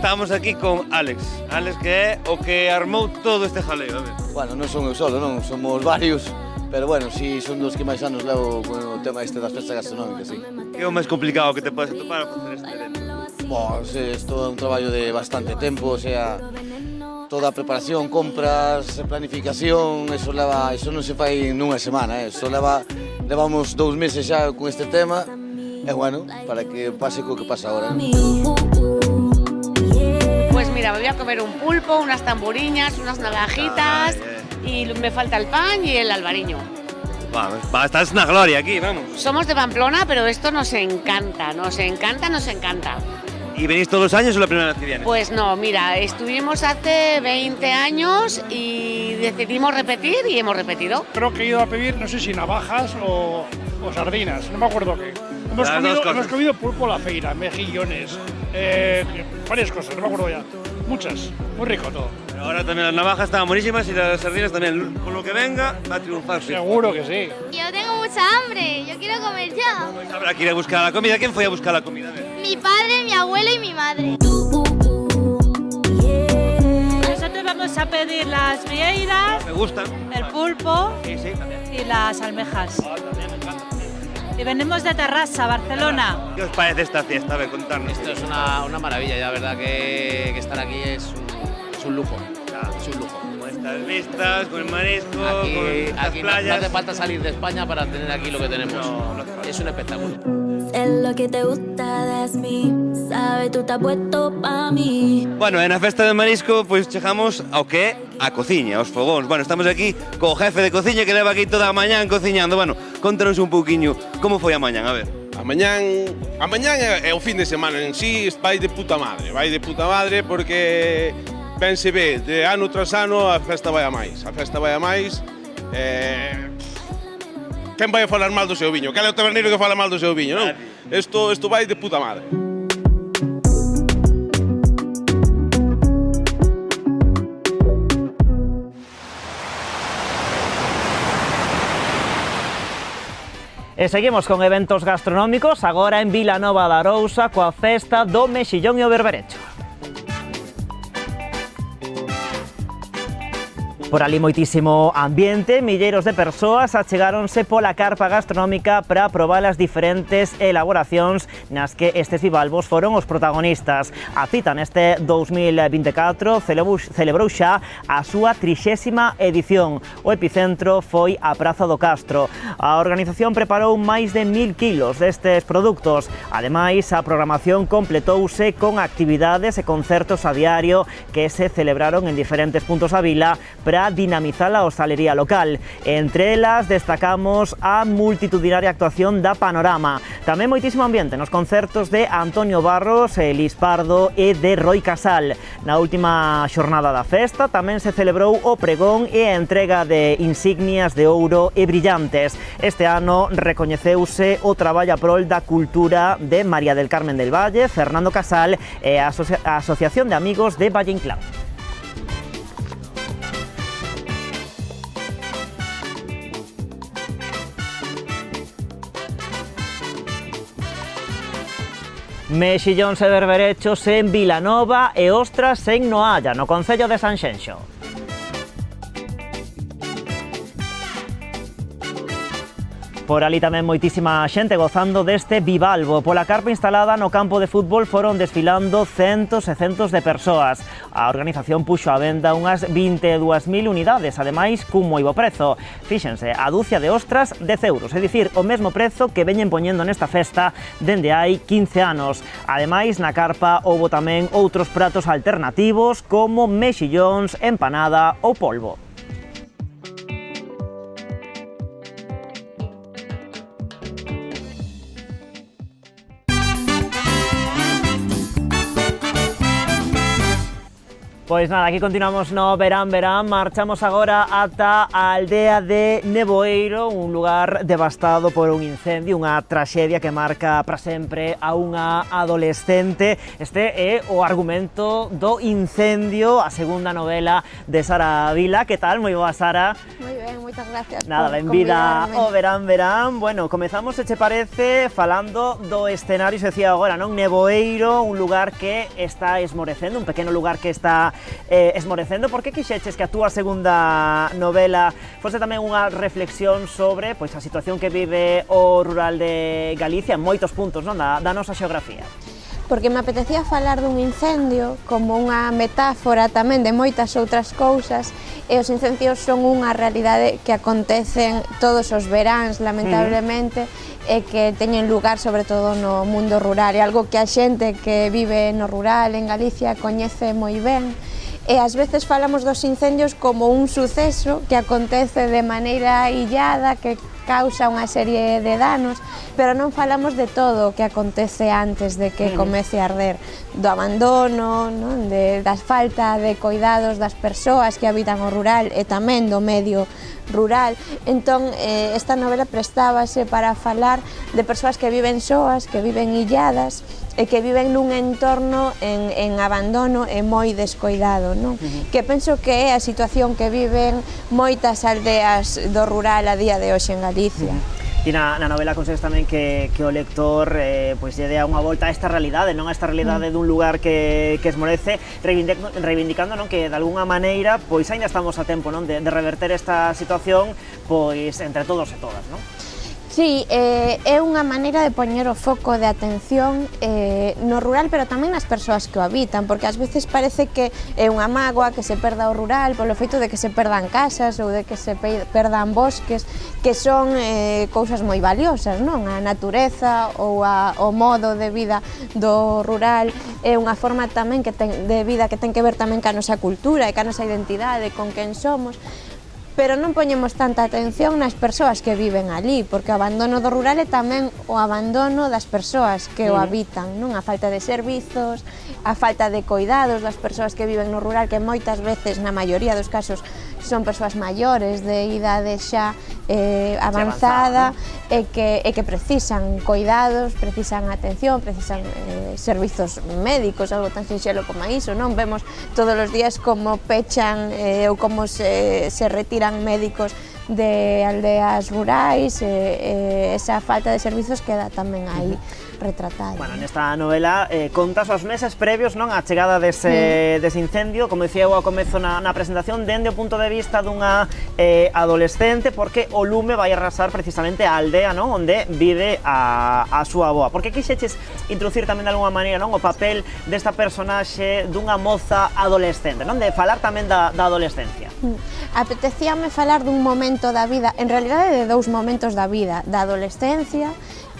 [SPEAKER 4] Estamos aquí con Alex. Alex que é o que armou todo este jaleo, a ver.
[SPEAKER 21] Bueno, non son eu solo, non, somos varios, pero bueno, si son dos que máis anos levo con o tema este das festas gastronómicas, sí.
[SPEAKER 4] Que é o máis complicado que te podes atopar para facer este evento?
[SPEAKER 21] Pois isto é un traballo de bastante tempo, o sea, toda a preparación, compras, planificación, eso non se fai nunha semana, levamos 2 meses xa con este tema, e bueno, para que pase co que pasa agora.
[SPEAKER 22] Pues mira, me voy a comer un pulpo, unas tamboriñas, unas navajitas y me falta el pan y el albariño.
[SPEAKER 4] Estás na gloria aquí, vamos.
[SPEAKER 22] Somos de Pamplona, pero esto nos encanta.
[SPEAKER 4] ¿Y venís todos los años o la primera vez que vienes?
[SPEAKER 22] Pues no, mira, estuvimos hace 20 años y decidimos repetir y hemos repetido.
[SPEAKER 16] Creo que he ido a pedir, no sé si navajas o sardinas, no me acuerdo qué. Hemos comido pulpo a la feira, mejillones, varias cosas, no me acuerdo ya. Muchas, muy rico todo.
[SPEAKER 4] Pero ahora también las navajas estaban buenísimas y las sardinas también. Con lo que venga, va a triunfar.
[SPEAKER 16] Seguro que sí.
[SPEAKER 23] Yo tengo mucha hambre, yo quiero comer ya.
[SPEAKER 4] Pues habrá que ir a buscar la comida. ¿Quién fue a buscar la comida?
[SPEAKER 23] Mi padre, mi abuelo y mi madre.
[SPEAKER 24] Nosotros vamos a pedir las vieiras,
[SPEAKER 4] Me gustan.
[SPEAKER 24] el pulpo
[SPEAKER 4] Sí, también.
[SPEAKER 24] y las almejas.
[SPEAKER 4] También me encanta.
[SPEAKER 24] Y venimos de Terrassa, Barcelona.
[SPEAKER 4] ¿Qué os parece esta fiesta? A ver, contarnos.
[SPEAKER 25] Esto es una maravilla, la verdad que estar aquí es un lujo. Es un lujo.
[SPEAKER 4] Con estas vistas, con el marisco,
[SPEAKER 25] Aquí,
[SPEAKER 4] con las
[SPEAKER 25] aquí
[SPEAKER 4] playas.
[SPEAKER 25] no hace falta salir de España para tener aquí lo que tenemos. Es un espectáculo.
[SPEAKER 14] Es lo que te gusta de mí, sabes, tú estás puesto pa' mí.
[SPEAKER 4] Bueno, en la festa de marisco, pues chegamos ao que? A cociña, aos fogóns. Bueno, estamos aquí co jefe de cociña que leva aquí toda a mañán cociñando. Bueno, contanos un pouquiño como foi a mañán, a ver.
[SPEAKER 26] A mañán é o fin de semana en sí, vai de puta madre porque ben se ve, de ano tras ano a festa vai a máis. Quen vai a falar mal do seu viño? Cal é o taberneiro que fala mal do seu viño, non? Isto vai de puta madre.
[SPEAKER 2] E seguimos con eventos gastronómicos, agora en Vilanova de Arousa coa festa do mexillón e o berberecho. Por ali moitísimo ambiente, milleiros de persoas achegáronse pola carpa gastronómica para probar as diferentes elaboracións nas que estes bivalvos foron os protagonistas. A cita neste 2024 celebrou xa a súa 30ª edición. O epicentro foi a Praza do Castro. A organización preparou máis de 1000 kilos destes produtos. Ademais, a programación completouse con actividades e concertos a diario que se celebraron en diferentes puntos da vila para para dinamizar a hostalería local. Entre elas destacamos a multitudinaria actuación da Panorama. Tamén moitísimo ambiente nos concertos de Antonio Barros, Lis Pardo e de Roi Casal. Na última xornada da festa tamén se celebrou o pregón e a entrega de insignias de ouro e brillantes. Este ano recoñeceuse o traballo a prol da cultura de María del Carmen del Valle, Fernando Casal e a Asociación de Amigos de Valle Inclán. Mexillóns e berberechos en Vilanova e ostras en Noalla, no concello de Sanxenxo. Por ali tamén moitísima xente gozando deste bivalvo. Pola carpa instalada no campo de fútbol foron desfilando centos e centos de persoas. A organización puxo á venda unhas 22.000 unidades, ademais cun moi bo prezo. Fíxense, a dúcia de ostras 10 euros, é dicir, o mesmo prezo que veñen poñendo nesta festa dende hai 15 anos. Ademais, na carpa houbo tamén outros pratos alternativos como mexillóns, empanada ou polvo. Pois nada, aquí continuamos no Verán, marchamos agora ata a aldea de Neboeiro, un lugar devastado por un incendio, unha traxedia que marca para sempre a unha adolescente. Este é o argumento do incendio, a segunda novela de Sara Vila. Que tal? Moi boa, Sara.
[SPEAKER 17] Moi ben, moitas gracias.
[SPEAKER 2] Nada, benvida ao Verán. Bueno, comezamos, se che parece, falando do escenario, se decía agora, non? Neboeiro, un lugar que está esmorecendo, un pequeno lugar que está esmorecendo. Por que quixeches que a túa segunda novela fose tamén unha reflexión sobre pois, a situación que vive o rural de Galicia en moitos puntos, non? Da nosa xeografía?
[SPEAKER 17] Porque me apetecía falar dun incendio como unha metáfora tamén de moitas outras cousas, e os incendios son unha realidade que acontecen todos os veráns, lamentablemente, e que teñen lugar sobre todo no mundo rural. É algo que a xente que vive no rural en Galicia coñece moi ben, e ás veces falamos dos incendios como un suceso que acontece de maneira illada, que causa unha serie de danos, pero non falamos de todo o que acontece antes de que comece a arder, do abandono, non? Da falta de coidados das persoas que habitan o rural e tamén do medio rural. Entón, esta novela prestábase para falar de persoas que viven soas, que viven illadas, e que viven nun entorno en abandono e moi descoidado, non? Que penso que é a situación que viven moitas aldeas do rural a día de hoxe en Galicia.
[SPEAKER 2] E na novela consegues tamén que o lector pois lle dea unha volta a esta realidade, non a esta realidade dun lugar que esmorece, reivindicando, non, que de algunha maneira pois aínda estamos a tempo, non, de reverter esta situación pois entre todos e todas, non?
[SPEAKER 17] Sí, é unha maneira de poñer o foco de atención no rural, pero tamén nas persoas que o habitan, porque ás veces parece que é unha mágoa que se perda o rural polo feito de que se perdan casas ou de que se perdan bosques, que son cousas moi valiosas, non? A natureza ou o modo de vida do rural é unha forma tamén de vida que ten que ver tamén ca nosa cultura e ca nosa identidade, con quen somos. Pero non poñemos tanta atención nas persoas que viven ali, porque o abandono do rural é tamén o abandono das persoas que o habitan, non? A falta de servizos, a falta de coidados das persoas que viven no rural, que moitas veces, na maioría dos casos, son persoas maiores, de idade xa avanzada, e que precisan coidados, precisan atención, precisan servizos médicos, algo tan sinxelo como iso, non? Vemos todos os días como pechan ou como se retiran médicos de aldeas rurais, esa falta de servizos queda tamén aí retratada.
[SPEAKER 2] Bueno, nesta novela contas os meses previos, non, á chegada dese incendio, como dicía eu ao comezo na presentación, dende o punto de vista dunha adolescente, porque o lume vai arrasar precisamente a aldea, non, onde vive a súa avoa. Porque quixeches introducir tamén de alguma maneira, non, o papel desta personaxe dunha moza adolescente, non, de falar tamén da adolescencia.
[SPEAKER 17] Apetecíame falar dun momento da vida, en realidade de dous momentos da vida, da adolescencia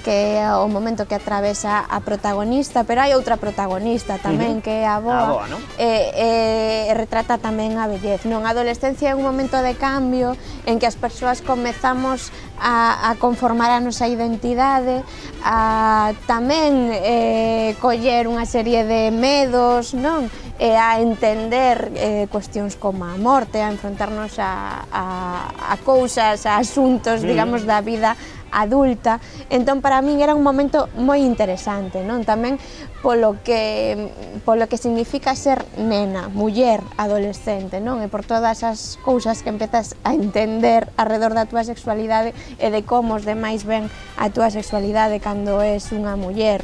[SPEAKER 17] que é o momento que atravesa a protagonista, pero hai outra protagonista tamén, que é a avoa, e retrata tamén a vellez. A adolescencia é un momento de cambio en que as persoas comezamos a conformar a nosa identidade, a tamén coller unha serie de medos, e a entender cuestións como a morte, a enfrontarnos a cousas, a asuntos, digamos, da vida adulta. Entón, para min era un momento moi interesante, tamén polo que significa ser nena, muller, adolescente, e por todas as cousas que empezas a entender alrededor da túa sexualidade e de como os demais ven a túa sexualidade cando és unha muller,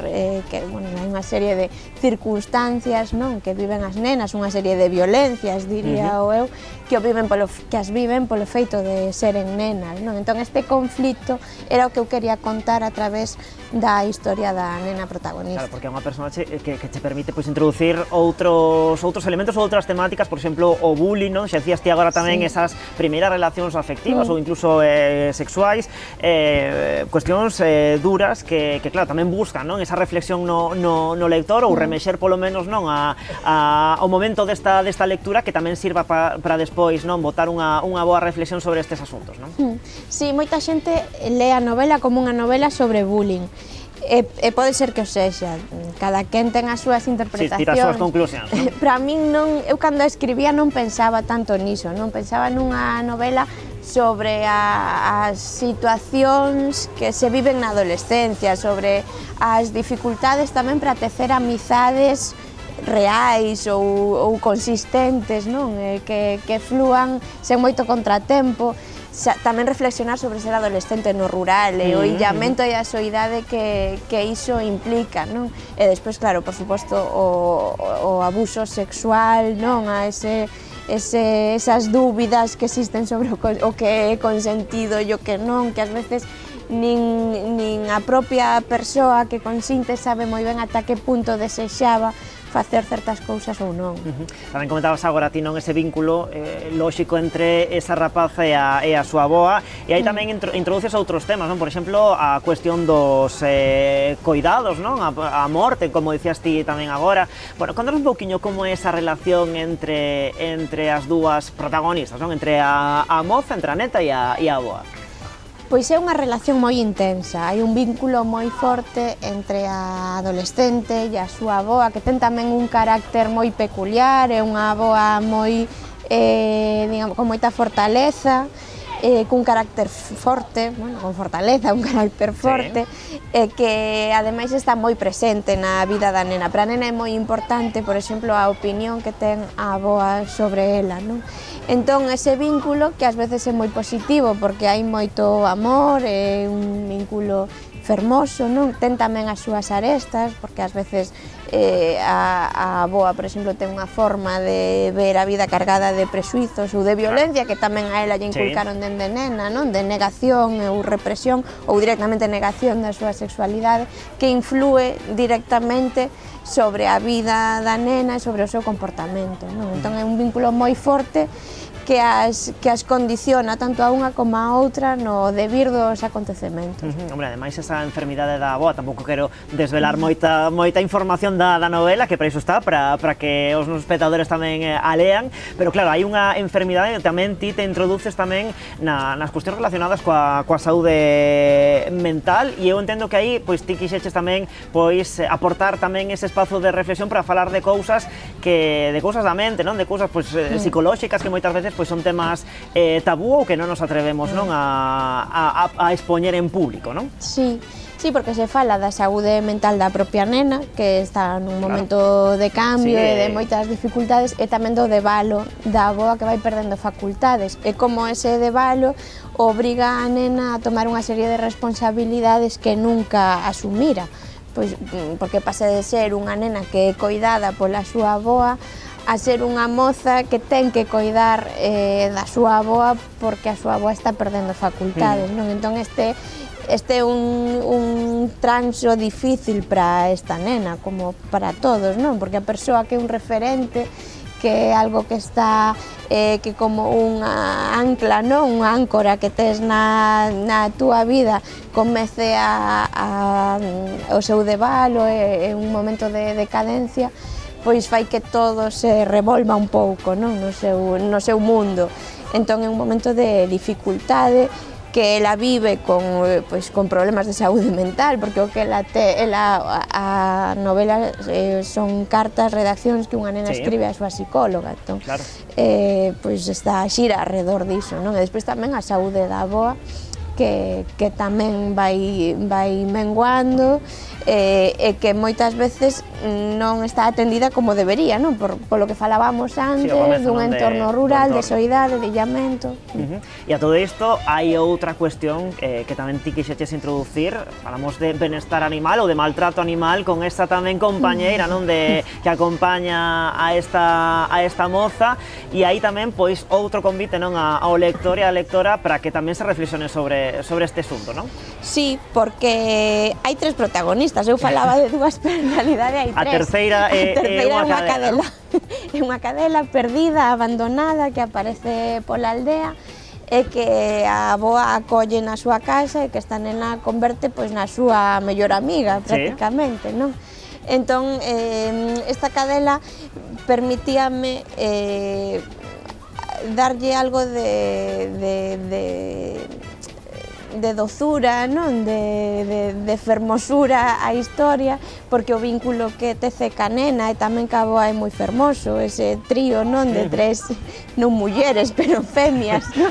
[SPEAKER 17] que, hai unha serie de circunstancias, que viven as nenas, unha serie de violencias, diría eu, que as viven polo feito de seren nenas, Entón, este conflito era o que eu quería contar a través da historia da nena protagonista.
[SPEAKER 2] Claro, porque é unha personaxe que te permite introducir outros elementos ou outras temáticas, por exemplo, o bullying, xa dicías ti agora tamén esas primeiras relacións afectivas ou incluso sexuais, cuestións duras que claro, tamén buscan esa reflexión no lector ou remexer polo menos ao momento desta lectura que tamén sirva para despois botar unha boa reflexión sobre estes asuntos.
[SPEAKER 17] Sí, moita xente lee a novela como unha novela sobre bullying. E pode ser que o sexa, cada quen ten as súas interpretacións.
[SPEAKER 2] Tira as súas conclusións,
[SPEAKER 17] Para min, eu cando escribía non pensaba tanto niso, pensaba nunha novela sobre as situacións que se viven na adolescencia, sobre as dificultades tamén para tecer amizades reais ou consistentes, que flúan sen moito contratempo. Tamén reflexionar sobre ser adolescente no rural e o illamento e a soidade que iso implica, E despois, claro, por suposto, o abuso sexual, a esas dúbidas que existen sobre o que é consentido e o que non, que ás veces nin a propia persoa que consinte sabe moi ben ata que punto desexaba facer certas cousas ou non.
[SPEAKER 2] Tamén comentabas agora ti ese vínculo lóxico entre esa rapaza e a súa avoa, e aí tamén introduces outros temas, por exemplo, a cuestión dos coidados, a morte, como dicías ti tamén agora. Bueno, contanos un pouquiño como é esa relación entre as dúas protagonistas, entre a moza, entre a neta e a avoa.
[SPEAKER 17] Pois é unha relación moi intensa, hai un vínculo moi forte entre a adolescente e a súa avoa, que ten tamén un carácter moi peculiar, é unha avoa moi, digamos, con moita fortaleza, cun carácter forte, con fortaleza, un carácter forte, que ademais está moi presente na vida da nena. Para a nena é moi importante, por exemplo, a opinión que ten a avoa sobre ela, Entón, ese vínculo, que ás veces é moi positivo, porque hai moito amor, é un vínculo fermoso, ten tamén as súas arestas, porque ás veces a avoa, por exemplo, ten unha forma de ver a vida cargada de prexuizos ou de violencia que tamén a ela lle inculcaron dende nena, de negación ou represión ou directamente negación da súa sexualidade, que inflúe directamente sobre a vida da nena e sobre o seu comportamento. Entón é un vínculo moi forte que as condiciona tanto a unha como a outra no debir dos acontecementos.
[SPEAKER 2] Hombre, ademais esa enfermidade da avoa, tampouco quero desvelar moita información da novela, que para iso está, para que os nosos espectadores tamén a lean, pero claro, hai unha enfermidade que tamén ti te introduces tamén nas cuestións relacionadas coa saúde mental, e eu entendo que aí pois ti quixeches tamén pois aportar tamén ese espazo de reflexión para falar de cousas da mente, de cousas pois psicolóxicas que moitas veces pois son temas tabú ou que non nos atrevemos a expoñer en público, non?
[SPEAKER 17] Sí, porque se fala da saúde mental da propia nena, que está nun momento de cambio e de moitas dificultades, e tamén do debalo da avoa que vai perdendo facultades, e como ese debalo obriga a nena a tomar unha serie de responsabilidades que nunca asumira, pois porque pasa de ser unha nena que é coidada pola súa avoa a ser unha moza que ten que coidar da súa avoa porque a súa avoa está perdendo facultades, Entón este é un transo difícil para esta nena, como para todos, Porque a persoa que é un referente que é algo que está que como unha ancla, non? Unha áncora que tes na túa vida comece o seu debalo e un momento de decadencia, pois fai que todo se revolva un pouco, non? No seu mundo. Entón é un momento de dificultade que ela vive con problemas de saúde mental, porque o que a novela son cartas, redaccións que unha nena escribe á súa psicóloga, entón pois está xira alrededor diso, non? E despois tamén a saúde da avoa, que tamén vai menguando e que moitas veces non está atendida como debería, non? Polo que falábamos antes, dun entorno rural, de soidade, de illamento.
[SPEAKER 2] E a todo isto hai outra cuestión que tamén ti quixeches introducir, falamos de benestar animal ou de maltrato animal con esta tamén compañeira, non? Que acompaña a esta moza, e aí tamén pois outro convite, non? Ao lector e á lectora para que tamén se reflexione sobre este asunto, non?
[SPEAKER 17] Sí, porque hai tres protagonistas, eu falaba de dúas personalidades, hai tres.
[SPEAKER 2] A terceira é unha cadela.
[SPEAKER 17] É unha cadela perdida, abandonada, que aparece pola aldea e que a avoa acolle na súa casa e que esta nena converte pois na súa mellor amiga, prácticamente, non? Entón, esta cadela permitíame darlle algo de dozura, non? De fermosura á historia, porque o vínculo que tece ca nena e tamén ca avoa é moi fermoso, ese trío, non? De tres, non mulleres, pero femias, non?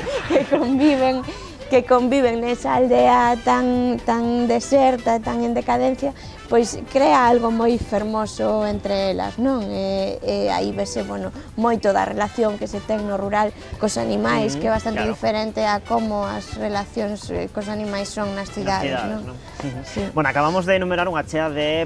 [SPEAKER 17] que conviven nesa aldea tan deserta, tan en decadencia, pois crea algo moi fermoso entre elas, non? E aí vese, bueno, moito da relación que se ten no rural cos animais, que é bastante diferente a como as relacións cos animais son nas cidades, non?
[SPEAKER 2] Bueno, acabamos de enumerar unha chea de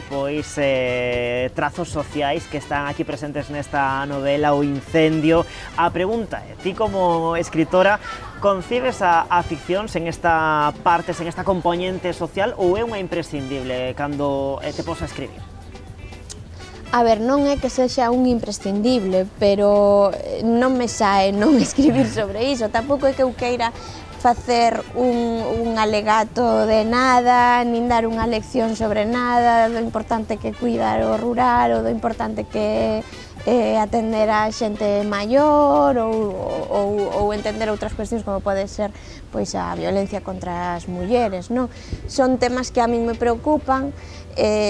[SPEAKER 2] trazos sociais que están aquí presentes nesta novela, O incendio. A pregunta é, ti como escritora, concibes a ficción sen esta parte, sen esta componente social, ou é unha imprescindible cando te posa a escribir?
[SPEAKER 17] A ver, non é que sexa un imprescindible, pero non me sae non escribir sobre iso, tampouco é que eu queira facer un alegato de nada, nin dar unha lección sobre nada, do importante que cuidar o rural, ou do importante que atender a xente maior ou entender outras cuestións como pode ser pois a violencia contra as mulleres, non? Son temas que a min me preocupan,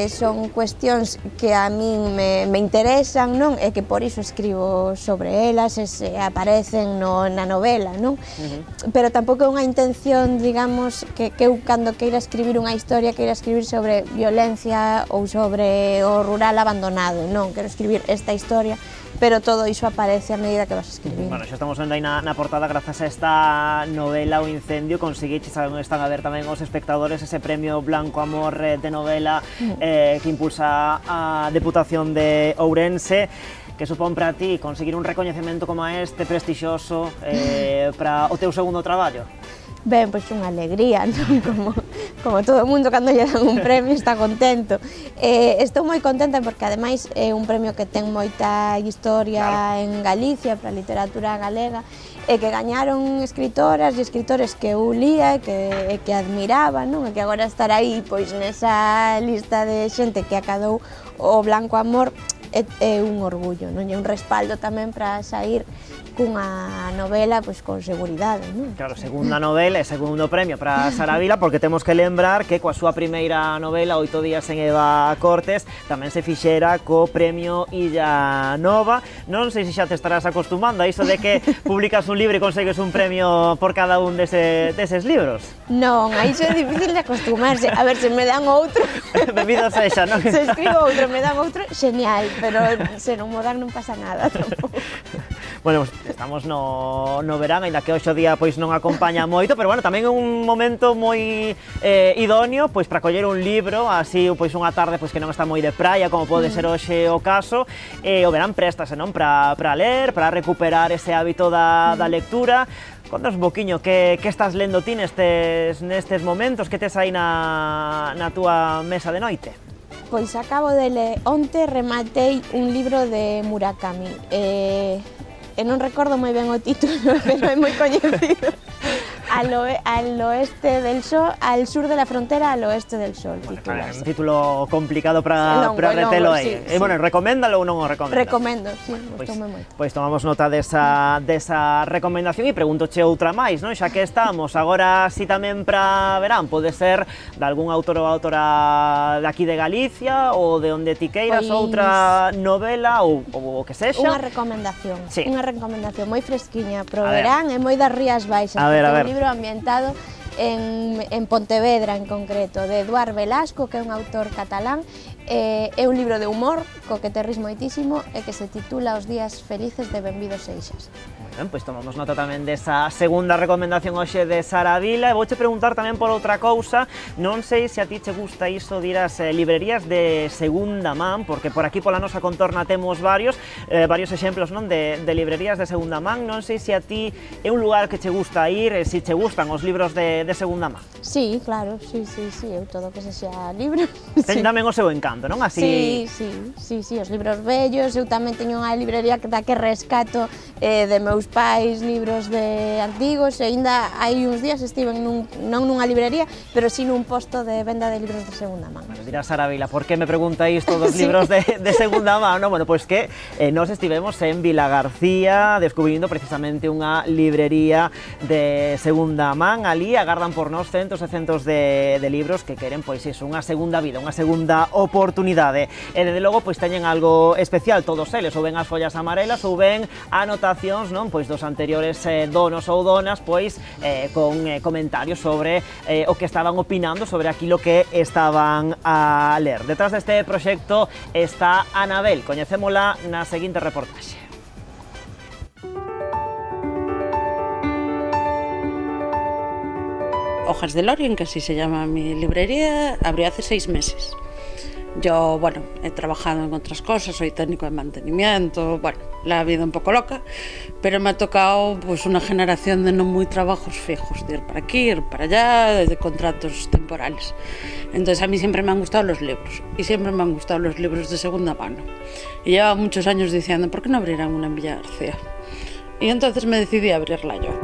[SPEAKER 17] son cuestións que a min me interesan, non? E que por iso escribo sobre elas e se aparecen na novela, non? Pero tampouco é unha intención, digamos, que eu cando queira escribir unha historia queira escribir sobre violencia ou sobre o rural abandonado, non? Quero escribir esta historia, pero todo iso aparece a medida que vas escribindo.
[SPEAKER 2] Bueno, xa estamos vendo aí na portada, grazas a esta novela O incendio, conseguiches, están a ver tamén os espectadores, ese premio Blanco Amor de novela que impulsa a Deputación de Ourense. Que supón para ti conseguir un recoñecemento como este, prestixioso, para o teu segundo traballo?
[SPEAKER 17] Ben, pois unha alegría, non? Como todo o mundo cando lle dan un premio está contento. Estou moi contenta porque ademais é un premio que ten moita historia en Galicia para a literatura galega e que gañaron escritoras e escritores que eu lía e que admiraba, non? E que agora estar aí pois nesa lista de xente que acadou o Blanco Amor é un orgullo, non? E un respaldo tamén para sair cunha novela pois con seguridade, non?
[SPEAKER 2] Claro, segunda novela e segundo premio para Sara Vila, porque temos que lembrar que coa súa primeira novela, 8 días en Eva Cortes, tamén se fixera co premio Illa Nova. Non sei se xa te estarás acostumando a iso de que publicas un libro e consegues un premio por cada un deses libros.
[SPEAKER 17] Non, a iso é difícil de acostumarse. A ver, se me dan outro...
[SPEAKER 2] Bebido sexa, non?
[SPEAKER 17] Se escribo outro, me dan outro, genial, pero se non mo dan non pasa nada tampouco.
[SPEAKER 2] Bueno, estamos no verán, ainda que hoxe o día pois non acompaña moito, pero bueno, tamén é un momento moi idóneo pois para coller un libro, así pois unha tarde pois que non está moi de praia, como pode ser hoxe o caso, e o verán préstase, non? Para ler, para recuperar ese hábito da lectura. Contanos un poquinho que estás lendo ti nestes momentos, que tes aí na túa mesa de noite?
[SPEAKER 17] Pois acabo de ler, onte rematei un libro de Murakami. E non recordo moi ben o título, pero é moi coñecido. Al oeste del sol, al sur de la frontera, al oeste del sol.
[SPEAKER 2] Un título complicado para retelo aí.
[SPEAKER 17] Sí,
[SPEAKER 2] bueno, recoméndalo ou non o recomendas?
[SPEAKER 17] Recomendo, sí, gustoume moito.
[SPEAKER 2] Pois tomamos nota desa recomendación e pregúntoche outra máis, non? Xa que estamos, agora si tamén para verán, pode ser de algún autor ou autora de aquí de Galicia ou de onde ti queiras, outra novela ou o que sexa.
[SPEAKER 17] Unha recomendación, unha recomendación moi fresquiña pro verán e moi das Rías Baixas.
[SPEAKER 2] A ver.
[SPEAKER 17] Un libro ambientado en Pontevedra en concreto, de Eduard Velasco, que é un autor catalán. É un libro de humor, co que te ris moitísimo, e que se titula Os días felices de Benvido Seixas.
[SPEAKER 2] Ben, pois tomamos nota tamén desa segunda recomendación hoxe de Sara Vila e vouche preguntar tamén por outra cousa. Non sei se a ti che gusta iso de ir ás librerías de segunda man, porque por aquí pola nosa contorna temos varios exemplos, non, de librerías de segunda man. Non sei se a ti é un lugar que che gusta ir, se che gustan os libros de segunda man.
[SPEAKER 17] Sí, claro, sí, eu todo que se xa libro.
[SPEAKER 2] Ten tamén o seu encanto, non?
[SPEAKER 17] Sí, os libros bellos. Eu tamén teño unha librería da que rescato de meus pais libros de antigos, e ainda hai uns días estiven non nunha librería, pero si nun posto de venda de libros de segunda man.
[SPEAKER 2] Bueno, dirá Sara Vila, por que me preguntáis todos os libros de segunda man? No, bueno, pois que nos estivemos en Vilagarcía descubrindo precisamente unha librería de segunda man. Ali agardan por nós centos e centos de libros que queren, pois iso, unha segunda vida, unha segunda oportunidade. E desde logo, pois teñen algo especial todos eles, ou ben as follas amarelas, ou ben anotacións, non? Pois dos anteriores donos ou donas, pois con comentarios sobre o que estaban opinando sobre aquilo que estaban a ler. Detrás deste proxecto está Anabel, coñecémola na seguinte reportaxe.
[SPEAKER 3] Hojas de Lorien, que así se llama mi librería, abrió hace 6 meses. Yo, bueno, he trabajado en otras cosas, soy técnico de mantenimiento, bueno, la vida un poco loca, pero me ha tocado pues una generación de no muy trabajos fijos, de ir para aquí, ir para allá, de contratos temporales. Entonces a mí siempre me han gustado los libros, y siempre me han gustado los libros de segunda mano. Y llevaba muchos años diciendo, ¿por qué no abrirán una en Villa García? Y entonces me decidí a abrirla yo.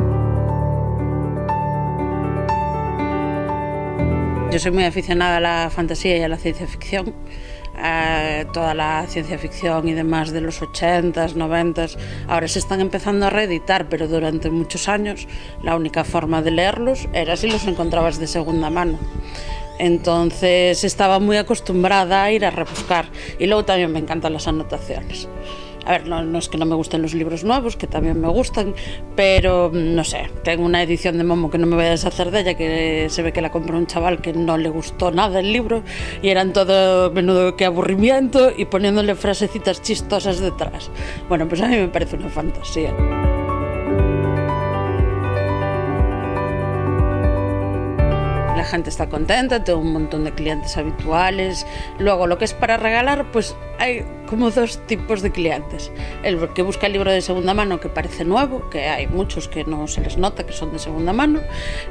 [SPEAKER 3] Yo soy muy aficionada a la fantasía y a la ciencia ficción. Toda la ciencia ficción y demás de los 80s, 90s, ahora se están empezando a reeditar, pero durante muchos años la única forma de leerlos era si los encontrabas de segunda mano. Entonces estaba muy acostumbrada a ir a rebuscar, y luego también me encantan las anotaciones. A ver, no es que no me gusten los libros nuevos, que también me gustan, pero no sé, tengo una edición de Momo que no me voy a deshacer de ella, que se ve que la compró un chaval que no le gustó nada el libro, y eran todo menudo que aburrimiento, y poniéndole frasecitas chistosas detrás. Bueno, pues a mí me parece una fantasía. La gente está contenta, tengo un montón de clientes habituales. Luego, lo que es para regalar, pues hay como 2 tipos de clientes. El que busca el libro de segunda mano que parece nuevo, que hay muchos que no se les nota que son de segunda mano,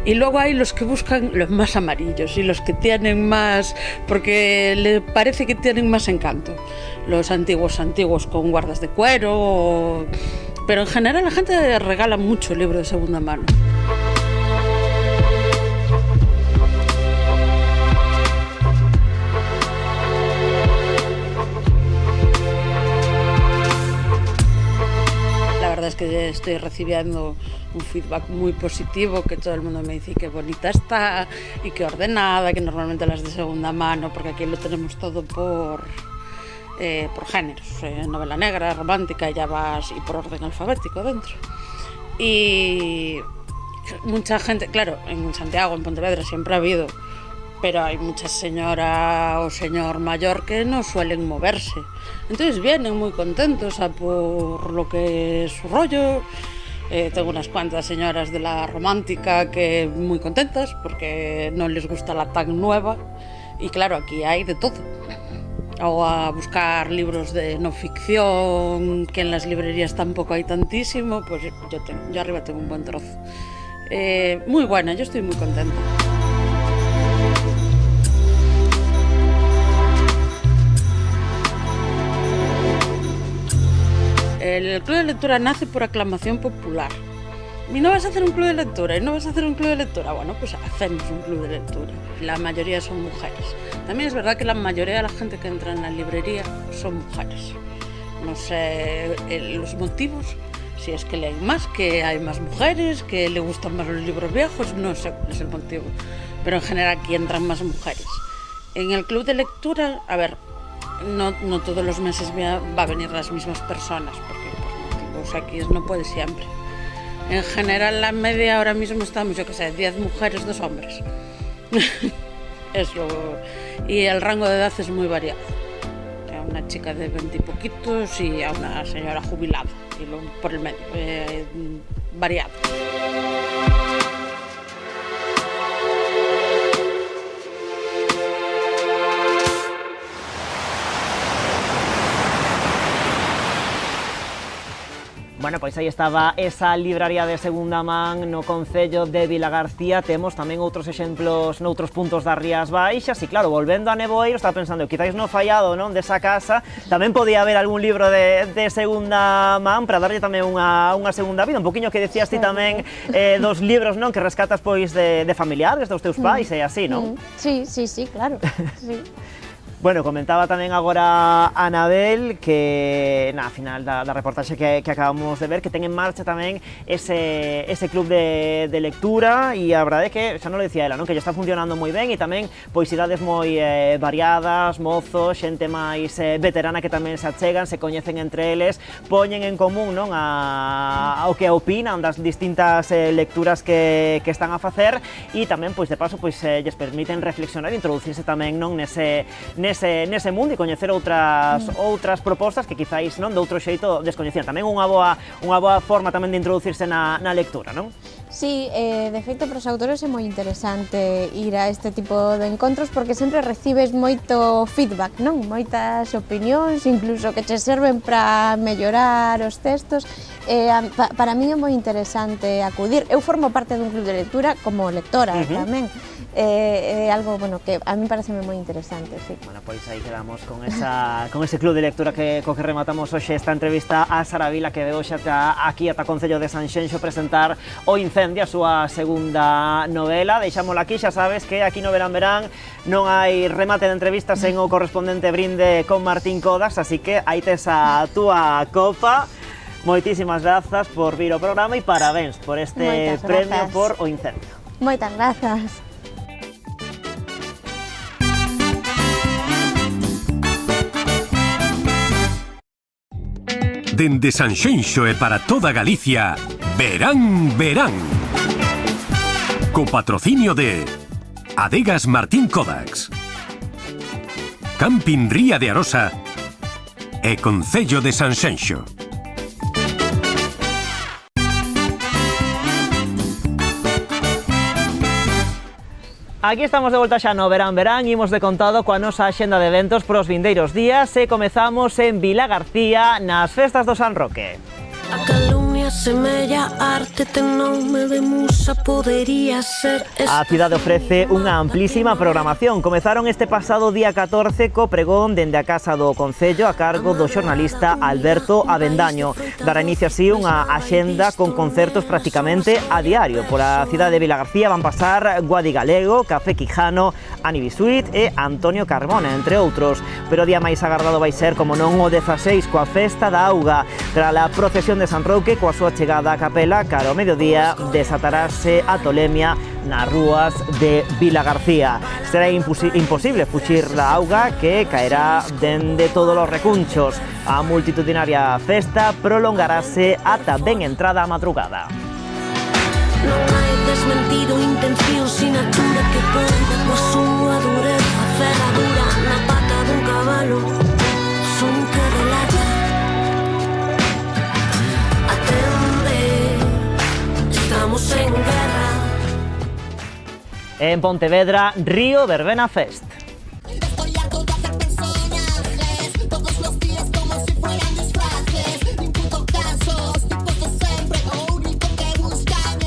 [SPEAKER 3] y luego hay los que buscan los más amarillos y los que tienen más, porque le parece que tienen más encanto. Los antiguos con guardas de cuero, pero en general la gente regala mucho el libro de segunda mano. La verdad es que estoy recibiendo un feedback muy positivo, que todo el mundo me dice que bonita está y que ordenada, que normalmente las de segunda mano, porque aquí lo tenemos todo por géneros, novela negra, romántica, ya vas y por orden alfabético dentro. Y mucha gente, claro, en Santiago, en Pontevedra siempre ha habido, pero hay mucha señora o señor mayor que no suelen moverse. Entonces vienen muy contentos a por lo que es su rollo. Tengo unas cuantas señoras de la romántica que muy contentas porque no les gusta la tan nueva. Y claro, aquí hay de todo. O a buscar libros de no ficción, que en las librerías tampoco hay tantísimo, pues yo arriba tengo un buen trozo. Muy buena, yo estoy muy contenta. El club de lectura nace por aclamación popular. ¿Y no vas a hacer un club de lectura? ¿Y no vas a hacer un club de lectura? Bueno, pues hacemos un club de lectura. La mayoría son mujeres. También es verdad que la mayoría de la gente que entra en la librería son mujeres. No sé los motivos, si es que leen más, que hay más mujeres, que le gustan más los libros viejos, no sé cuál es el motivo. Pero en general aquí entran más mujeres. En el club de lectura, a ver, no todos los meses va a venir las mismas personas, porque por motivos aquí no puede siempre. En general la media ahora mismo estamos, yo que sé, 10 mujeres, 2 hombres. Y el rango de edad es muy variado. A una chica de 20 y poquitos y a una señora jubilada, y luego por el medio, variado.
[SPEAKER 2] Bueno, pois aí estaba esa libraría de segunda man no concello de Vilagarcía. Temos tamén outros exemplos noutros puntos das Rías Baixas e claro, volvendo a Neboeiro, estaba pensando, quizáis no fallado, non, desa casa, tamén podía haber algún libro de segunda man para darlle tamén unha segunda vida, un poquinho que decías ti tamén dos libros, non, que rescatas pois de familiares, dos teus pais e así, non?
[SPEAKER 17] Sí, claro, sí.
[SPEAKER 2] Bueno, comentaba tamén agora Anabel que na final da reportaxe que acabamos de ver que ten en marcha tamén ese club de lectura e a verdade é que, xa non lo dicía ela, non? Que ya está funcionando moi ben e tamén pois idades moi variadas, mozos, xente máis veterana que tamén se achegan, se coñecen entre eles, poñen en común, non, ao que opinan das distintas lecturas que están a facer e tamén pois de paso pois lles permiten reflexionar e introducirse tamén, non, nese mundo e coñecer outras propostas que quizáis, non, de outro xeito descoñecían. Tamén unha boa forma tamén de introducirse na lectura, non?
[SPEAKER 17] Sí, de feito, para os autores é moi interesante ir a este tipo de encontros porque sempre recibes moito feedback, non? Moitas opinións, incluso que che serven para mellorar os textos. Para mí é moi interesante acudir. Eu formo parte dun club de lectura como lectora tamén. É algo, bueno, que a mí pareceme moi interesante, sí.
[SPEAKER 2] Bueno, pois aí quedamos con ese club de lectura co que rematamos hoxe esta entrevista a Sara Vila, que veo xa aquí ata Concello de Sanxenxo presentar O Incendio, a súa segunda novela. Deixámola aquí, xa sabes que aquí no Verán Verán non hai remate de entrevistas sen o correspondente brinde con Martín Codas, así que aí tes a túa copa. Moitísimas grazas por vir ao programa e parabéns por este premio por O Incendio.
[SPEAKER 17] Moitas grazas.
[SPEAKER 1] Dende Sanxenxo e para toda Galicia, Verán Verán. Co patrocinio de Adegas Martín Codax, Camping Ría de Arosa e Concello de Sanxenxo.
[SPEAKER 2] Aquí estamos de volta xa no Verán Verán e imos de contado coa nosa axenda de eventos pros vindeiros días e comezamos en Vilagarcía nas festas do San Roque.
[SPEAKER 5] A calumnia semella arte, ten nome de musa, podería ser...
[SPEAKER 2] A cidade ofrece unha amplísima programación. Comezaron este pasado día 14 co pregón dende a Casa do Concello a cargo do xornalista Alberto Avendaño. Dará inicio así unha axenda con concertos prácticamente a diario. Por a cidade de Vilagarcía van pasar Guadi Galego, Café Quijano, Anibisuit e Antonio Carmona, entre outros. Pero o día máis agardado vai ser, como non, o 16 coa Festa da Auga. Tras a procesión de San Roque, coa súa chegada á capela, cara ao mediodía, desatarase a tolemia nas rúas de Vilagarcía. Será imposible fuxir da auga que caerá dende todos os recunchos. A multitudinaria festa prolongarase ata ben entrada a madrugada.
[SPEAKER 5] Non hai desmentido intención, sinatura que pode coa súa dureza, ferradura na pata dun cabalo, son que delata. Estamos en guerra.
[SPEAKER 2] En Pontevedra, Río Verbena Fest.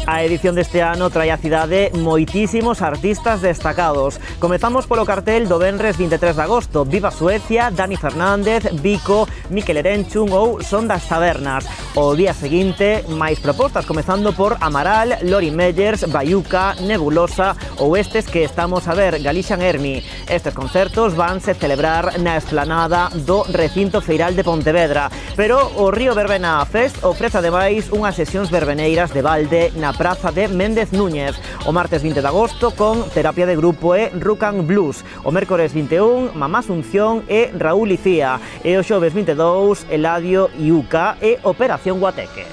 [SPEAKER 2] A A edición deste ano trae a cidade moitísimos artistas destacados. Comezamos polo cartel do venres 23 de agosto. Viva Suecia, Dani Fernández, Vico, Mikel Erenchun ou Son das Tabernas. O día seguinte, máis propostas, comezando por Amaral, Lori Meyers, Bayuca, Nebulosa ou estes que estamos a ver, Galician Army. Estes concertos vanse celebrar na esplanada do recinto feiral de Pontevedra. Pero o Río Verbena Fest ofrece ademais unhas sesións verbeneiras de balde na praza de Méndez Núñez. O martes 20 de agosto con Terapia de Grupo e Rucan Blues. O mércores 21, Mamá Asunción e Raúl Icía. E o xoves 22, Eladio Iuca e Operación Guateque.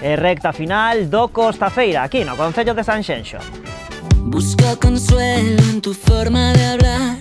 [SPEAKER 2] E recta final do Costa Feira, aquí no Concello de Sanxenxo.
[SPEAKER 5] Busco consuelo en tu forma de hablar,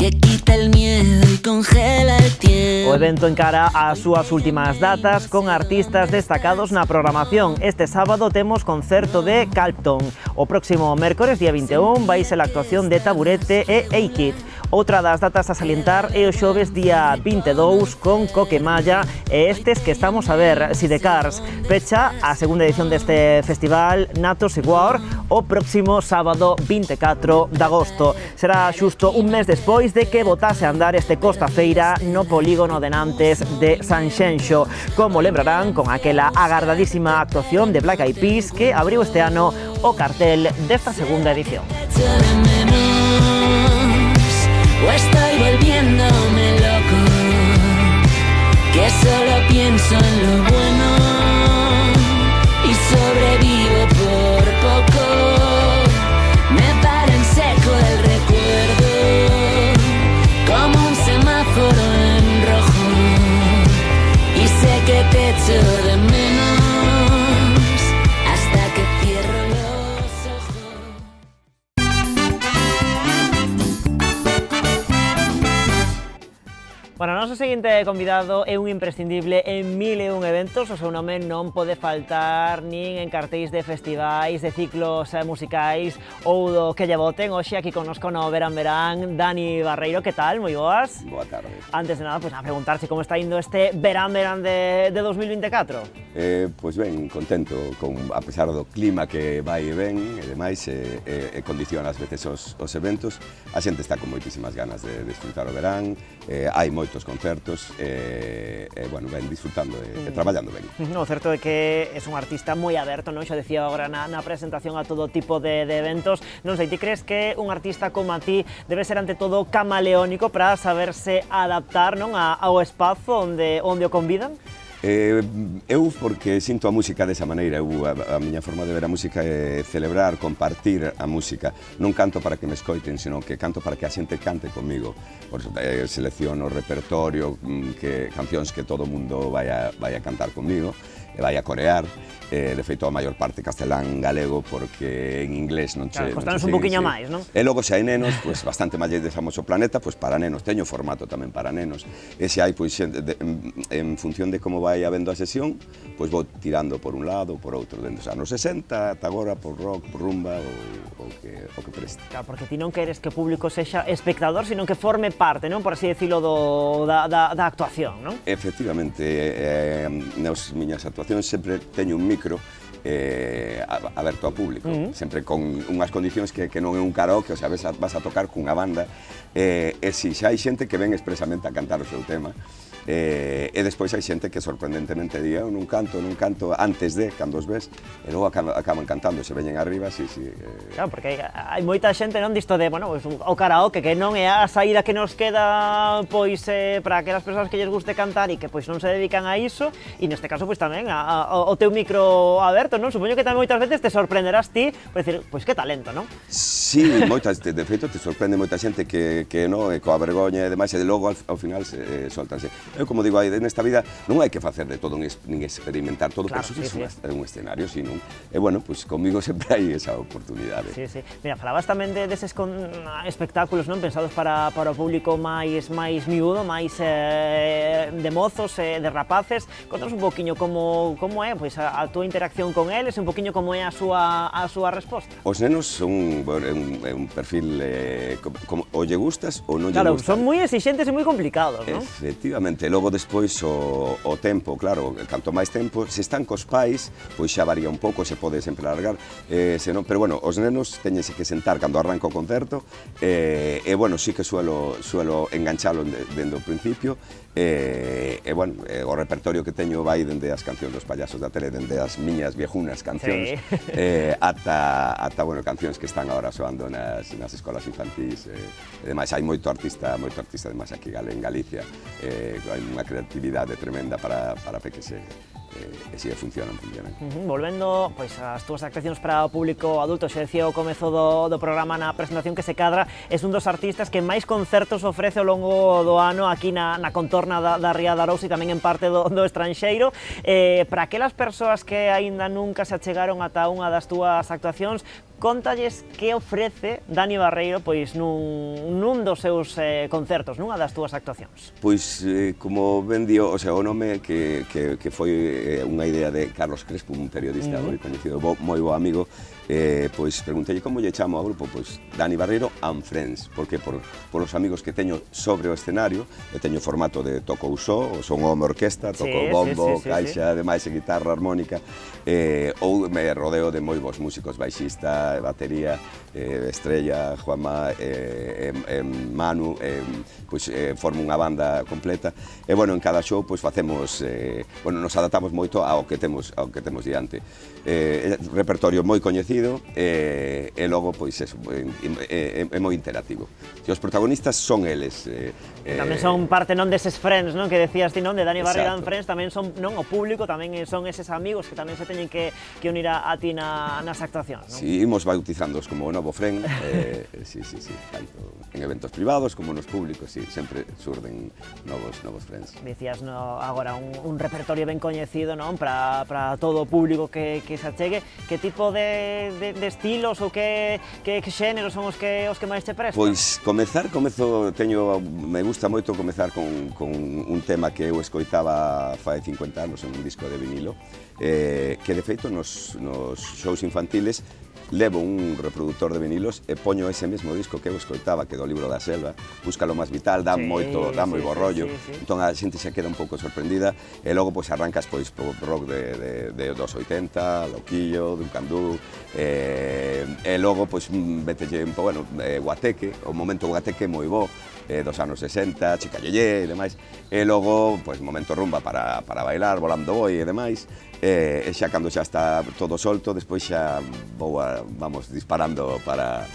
[SPEAKER 5] que quita el miedo y congela el tiempo.
[SPEAKER 2] O evento encara as súas últimas datas con artistas destacados na programación. Este sábado temos concerto de Calpton. O próximo mércores, día 21, vai ser a actuación de Taburete e Eikid. Outra das datas a salientar é o xoves día 22 con Coquemalla e estes que estamos a ver, Sidecars. Pecha a segunda edición deste festival Natos e War o próximo sábado 24 de agosto. Será xusto un mes despois de que botase a andar este Costa Feira no polígono de Nantes de Sanxenxo. Como lembrarán, con aquela agardadísima actuación de Black Eyed Peas que abriu este ano o cartel desta segunda edición.
[SPEAKER 5] O estoy volviéndome loco, que solo pienso en lo bueno y sobrevivo por poco. Me para en seco el recuerdo, como un semáforo en rojo, y sé que te echo de menos hasta que cierro los ojos.
[SPEAKER 2] Bueno, o noso seguinte convidado é un imprescindible en 1001 eventos. O seu nome non pode faltar nin en cartéis de festivais, de ciclos musicais ou do que lle voten. Hoxe aquí connosco no Verán Verán, Dani Barreiro, que tal? Moi boas.
[SPEAKER 6] Boa tarde.
[SPEAKER 2] Antes de nada, pues, a preguntarse como está indo este Verán Verán de 2024.
[SPEAKER 6] Pois ben, contento, a pesar do clima que vai e ven, e demais, condiciona ás veces os eventos. A xente está con moitísimas ganas de disfrutar o verán, hai moitos concertos, bueno, ven disfrutando e traballando ben.
[SPEAKER 2] O certo é que é un artista moi aberto, non? Xa decía agora na presentación a todo tipo de eventos. Non sei, ti crees que un artista como a ti debe ser ante todo camaleónico para saberse adaptar, non, ao espazo onde o convidan?
[SPEAKER 6] Eu porque sinto a música desa maneira, a miña forma de ver a música é celebrar, compartir a música. Non canto para que me escoiten, senón que canto para que a xente cante comigo. Por eso selecciono o repertorio, cancións que todo o mundo vai a cantar comigo, e vai a corear. De feito, a maior parte castelán, galego, porque en inglés non che...
[SPEAKER 2] Claro, costanos un poquinho máis, non?
[SPEAKER 6] E logo, se hai nenos, pois bastante máis de famoso planeta, pois para nenos, teño formato tamén para nenos. E se hai, pois, en función de como vai habendo a sesión, pois vou tirando por un lado ou por outro, dentro dos anos 60, ata agora, por rock, por rumba, o que preste.
[SPEAKER 2] Claro, porque ti non queres que o público sexa espectador, sino que forme parte, non? Por así decirlo, da actuación, non?
[SPEAKER 6] Efectivamente, nas miñas actuacións sempre teño un micro aberto ao público, sempre con unhas condicións que non é un karaoke, o sea, vas a tocar cunha banda, e si xa hai xente que ven expresamente a cantar o seu tema, e despois hai xente que sorprendentemente di, eu non canto antes de, cando os ves, e logo acaban cantando, se veñen arriba, sí.
[SPEAKER 2] Claro, porque hai moita xente, non, disto de, bueno, o karaoke, que non é a saída que nos queda, pois, para aquelas persoas que lles guste cantar e que, pois, non se dedican a iso, e neste caso, pois, tamén, o teu micro aberto, non? Supoño que tamén moitas veces te sorprenderás ti, pois, decir, pois, que talento, non?
[SPEAKER 6] Sí, de feito, te sorprende moita xente que non, coa vergoña e demais, e logo, ao final, soltanse. Eu, como digo, nesta vida non hai que facer de todo, nin experimentar todo,
[SPEAKER 2] Claro,
[SPEAKER 6] por
[SPEAKER 2] sí,
[SPEAKER 6] é un escenario, sino. E, bueno, pois comigo sempre hai esa oportunidade.
[SPEAKER 2] Sí, sí. Mira, falabas tamén deses espectáculos, non, pensados para o público máis miúdo, máis de mozos, de rapaces. Contanos un poquinho como é pois a túa interacción con eles, un poquinho como é a súa resposta.
[SPEAKER 6] Os nenos son un perfil como o lle gustas ou non lle
[SPEAKER 2] Claro,
[SPEAKER 6] gustas.
[SPEAKER 2] son moi exixentes e moi complicados, non?
[SPEAKER 6] Efectivamente, logo despois o tempo, claro, canto máis tempo, se están cos pais, pois xa varía un pouco, se pode sempre alargar, senón, pero bueno, os nenos teñense que sentar cando arranca o concerto, e bueno, sí que suelo enganchalo dende o principio, e bueno, o repertorio que teño vai dende as cancións dos payasos da tele, dende as miñas viejunas cancións, ata bueno, cancións que están agora soando nas escolas infantís, e demais, hai moito artista demais aquí en Galicia, hai unha creatividade tremenda para peques e si funcionan.
[SPEAKER 2] Volvendo pois ás túas actuacións para o público adulto, xe decía ao comezo do programa na presentación que se cadra, és un dos artistas que máis concertos ofrece ao longo do ano aquí na contorna da Ría de Arousa e tamén en parte do estranxeiro. Para aquelas persoas que aínda nunca se achegaron ata unha das túas actuacións, contalles que ofrece Dani Barreiro pois nun dos seus concertos, nunha das túas actuacións.
[SPEAKER 6] Pois, como ben dio, o sea, o nome que foi unha idea de Carlos Crespo, un periodista moi coñecido, moi bo amigo, pois preguntei como lle chamo ao grupo, pois Dani Barreiro and Friends, porque por os amigos que teño sobre o escenario, e teño formato de toco só, son home orquesta, toco bombo, caixa, ademais de guitarra, armónica, ou me rodeo de moi bons músicos, baixista, batería, Estrella, Juanma, Manu, pois formo unha banda completa, e bueno, en cada show pois facemos, bueno, nos adaptamos moito ao que temos diante. Repertorio moi coñecido, e logo pois eso, é moi interactivo. E os protagonistas son eles.
[SPEAKER 2] Tamén son parte non deses friends, non, que decías ti, non, de Dani Barreiro and Friends, tamén son, non, o público, tamén son eses amigos que tamén se teñen que unir a ti nas actuacións, non?
[SPEAKER 6] Si, imos bautizándoos como o novo friend, sí, tanto en eventos privados como nos públicos, sí, sempre surden novos friends.
[SPEAKER 2] Dicías agora un repertorio ben coñecido, non, para todo o público que se achegue. Que tipo de estilos ou que xéneros son os que máis te prestan?
[SPEAKER 6] Pois me gusta moito comezar con un tema que eu escoitaba fai 50 anos en un disco de vinilo, que de feito nos shows infantiles levo un reproductor de vinilos e poño ese mesmo disco que eu escoitaba, que do libro da selva, Búscalo máis vital, dá moi bo rollo, entón a xente xa queda un pouco sorprendida, e logo pois arrancas pois por rock dos 80, Loquillo, Dun Candú, e logo pois vetelle un pouco, bueno, Guateque, o momento Guateque moi bo, dos anos 60, Chica Yeye e demais, e logo, pois, momento rumba para bailar, Volando Boi e demais, e xa cando xa está todo solto, despois xa vamos disparando para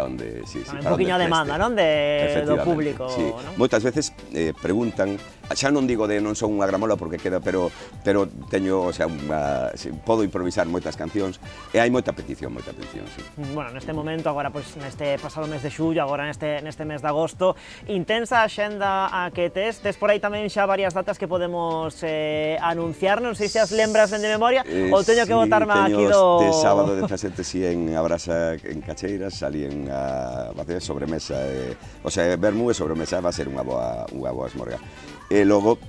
[SPEAKER 6] onde,
[SPEAKER 2] un poquinho a demanda, non, do público, non?
[SPEAKER 6] Moitas veces preguntan, xa non digo de non son unha gramola porque queda, pero teño, o sea, podo improvisar moitas cancións e hai moita petición, sí.
[SPEAKER 2] Bueno, neste momento, agora, pois, neste pasado mes de xullo, agora neste mes de agosto, intensa a xenda a que tes por aí tamén xa varias datas que podemos anunciar, non sei se as lembras ben de memoria, ou teño que botarme aquí do...
[SPEAKER 6] Teño este sábado 17, si, en Abrasa, en Cacheiras, salí en a sobremesa, o sea, vermú e sobremesa va a ser unha boa esmorga. E logo,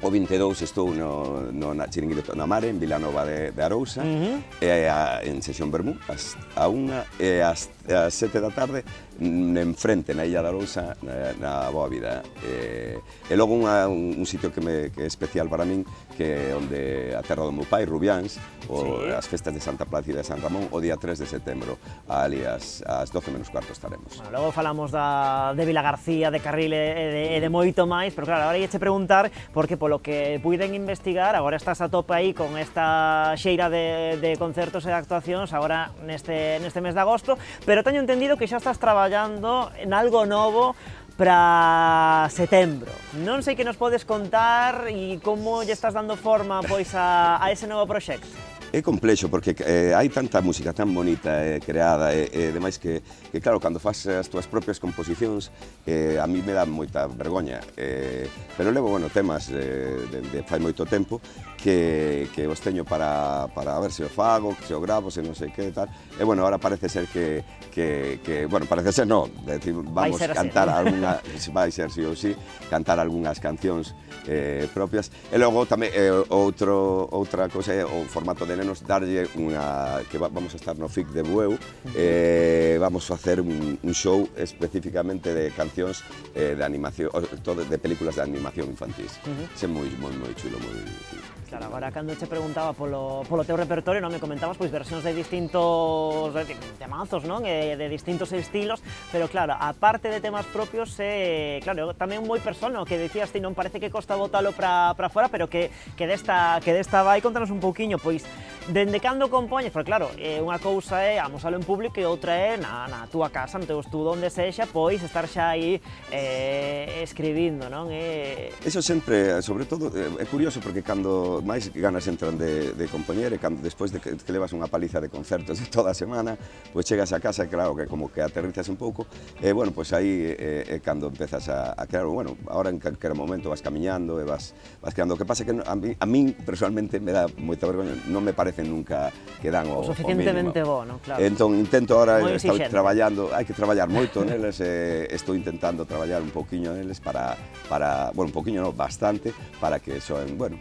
[SPEAKER 6] o 22 estou no Chiringuito na Mare, en Vilanova de Arousa, en sesión vermú, a 1 e ás 7 da tarde, en frente, na Illa de Arousa, na Boa Vida. E logo un sitio que é especial para min, que é onde a terra do meu pai, Rubiáns, as festas de Santa Plácida de San Ramón, o día 3 de setembro, ali ás 12 menos cuarto estaremos.
[SPEAKER 2] Bueno, logo falamos de Vila García, de Carril e de moito máis, pero claro, agora ia che preguntar, porque polo que puiden investigar, agora estás a tope aí con esta xeira de concertos e de actuacións, agora neste mes de agosto, pero teño entendido que xa estás traballando en algo novo para setembro. Non sei que nos podes contar e como lle estás dando forma pois a ese novo proxecto.
[SPEAKER 6] É complexo porque hai tanta música tan bonita creada e demais que claro, cando fas as túas propias composicións a mí me dá moita vergoña, pero levo, bueno, temas de fai moito tempo que os teño para ver se o fago, se o gravo, se non sei que tal, e bueno, ahora parece ser que bueno, parece ser non, vamos a cantar algunha, vai ser sí ou sí, cantar algunhas cancións propias, e logo tamén outra cousa é o formato de nenos, darlle unha, que vamos a estar no FIC de Bueu, vamos a hacer un show especificamente de cancións de animación, de películas de animación infantil. É moi chulo, moi...
[SPEAKER 2] Claro, agora cando che preguntaba polo teu repertorio, non me comentabas pois versións de distintos temazos, non? De distintos estilos, pero claro, aparte de temas propios, claro, tamén moi personal, que decías ti, non parece que costa botalo para fora, pero que desta vai, contanos un pouquiño, pois, dende cando compoñes, porque claro, unha cousa é amosalo en público e outra é na túa casa, no teu estudo, onde sexa, pois, estar xa aí escribindo, non?
[SPEAKER 6] Eso sempre, sobre todo, é curioso porque cando máis ganas entran de compoñer e cando despois de que levas unha paliza de concertos de toda a semana, pois chegas a casa e claro que como que aterrizas un pouco e bueno, pois aí é cando empezas a crear, bueno, ahora en calquera momento vas camiñando e vas creando. O que pasa é que a min personalmente me dá moita vergoña, non me parecen nunca que dan o
[SPEAKER 2] suficientemente bo, non? Claro.
[SPEAKER 6] Entón intento ahora, estou traballando, hai que traballar moito neles, estou intentando traballar un pouquiño neles para bueno, un pouquiño non, bastante, para que soen, bueno,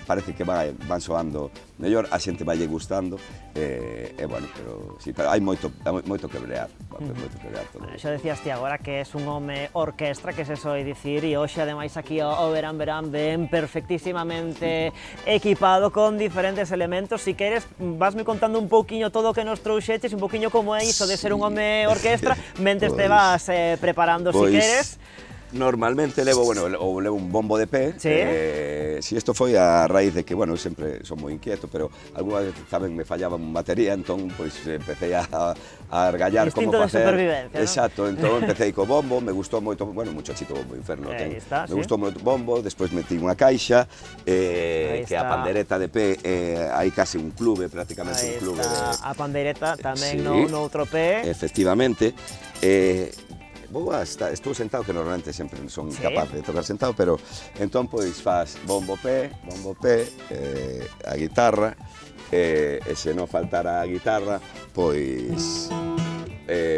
[SPEAKER 6] parece que van soando mellor, a xente vai gustando, bueno, pero sí, pero hai moito que brear, moito que brear todo.
[SPEAKER 2] Xa decías ti agora que es un home orquestra, que se soe dicir, e hoxe ademais aquí o Verán ven perfectísimamente equipado con diferentes elementos. Si queres, vasme contando un pouquiño todo o que nos trouxeches, un pouquiño como é iso de ser un home orquestra, mentes te vas preparando, si queres.
[SPEAKER 6] Normalmente levo un bombo de pé. Si isto foi a raíz de que, bueno, sempre son moi inquieto, pero algunha vez tamén me fallaba unha batería, entón, pois, empecé a argallar como facer. Exacto, entón, empecé co bombo, me gustou moito, bueno, muchachito bombo inferno, me gustou moito bombo, despois metí unha caixa, que a pandereta de pé, hai case un clube, prácticamente un clube.
[SPEAKER 2] A pandereta tamén no outro pé.
[SPEAKER 6] Efectivamente. Estou sentado, que normalmente sempre son capaz de tocar sentado, pero entón pois faz bombo pé, a guitarra, e se non faltara a guitarra, pois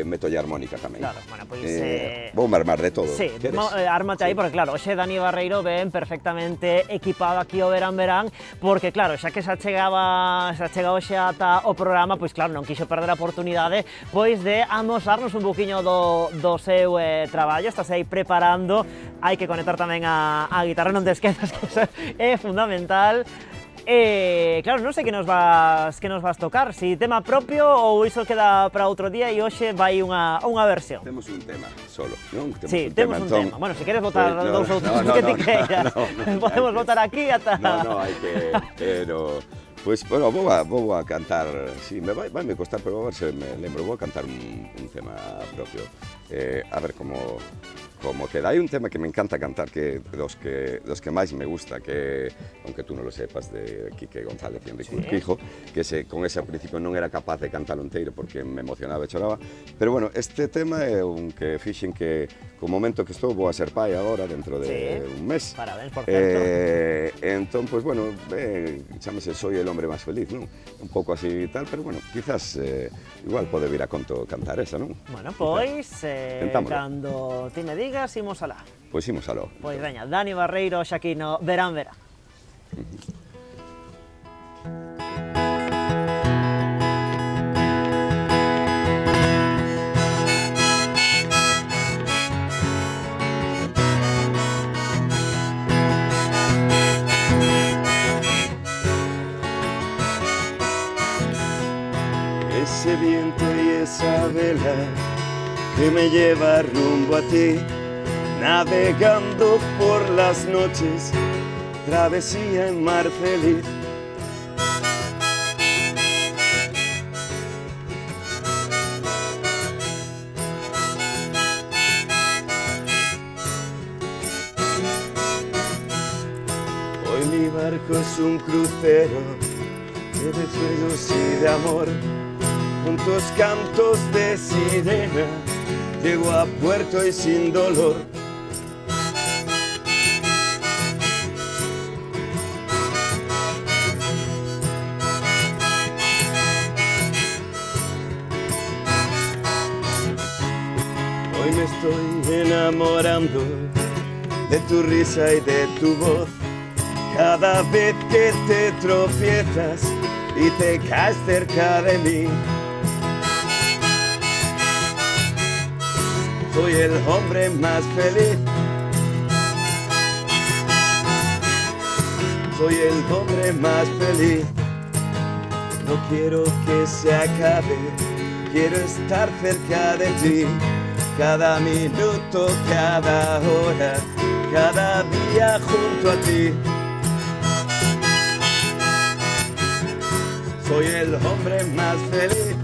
[SPEAKER 6] metolle a armónica tamén.
[SPEAKER 2] Claro, bueno, pois...
[SPEAKER 6] Vou armar de todo.
[SPEAKER 2] Sí, ármate aí, porque claro, hoxe Dani Barreiro ven perfectamente equipado aquí o Verán, porque claro, xa que xa chegaba hoxe ata o programa, pois claro, non quixo perder a oportunidade pois de amosarnos un poquinho do seu traballo. Estás aí preparando, hai que conectar tamén a guitarra, non te esquezas que eso é fundamental. Claro, non sei que nos vas tocar, si tema propio ou iso queda para outro día e hoxe vai unha versión.
[SPEAKER 6] Temos un tema solo, non?
[SPEAKER 2] Sí, temos un tema. Bueno, se queres botar dous outros que ti queiras, podemos botar aquí ata...
[SPEAKER 6] No, hai que... Pois, bueno, vou a cantar, sí, vai me costar, pero a ver se me lembro, vou a cantar un tema propio, a ver como queda. Hai un tema que me encanta cantar, que dos que máis me gusta, que, aunque tú non lo sepas, de Quique González y Enrique Urquijo, que con ese al principio non era capaz de cantarlo inteiro porque me emocionaba e choraba, pero bueno, este tema é un que fixen que, co momento que estou, vou a ser pai agora, dentro de un mes.
[SPEAKER 2] Parabéns, por certo.
[SPEAKER 6] Entón, pois, bueno, chámase Soy el hombre más feliz, non? Un pouco así e tal, pero bueno, quizás igual pode vir a conto cantar esa, non?
[SPEAKER 2] Bueno, pois, cando ti me digas, imos alá.
[SPEAKER 6] Pois imos aló.
[SPEAKER 2] Pois veña, Dani Barreiro, xa aquí no Verán.
[SPEAKER 6] Ese viento y esa vela que me lleva rumbo a ti, navegando por las noches, travesía en mar feliz. Hoy mi barco es un crucero de sueños y de amor, juntos cantos de sirena, llego a puerto y sin dolor. Hoy me estoy enamorando de tu risa y de tu voz. Cada vez que te tropiezas y te caes cerca de mí, soy el hombre más feliz. Soy el hombre más feliz. No quiero que se acabe, quiero estar cerca de ti. Cada minuto, cada hora, cada día junto a ti. Soy el hombre más feliz.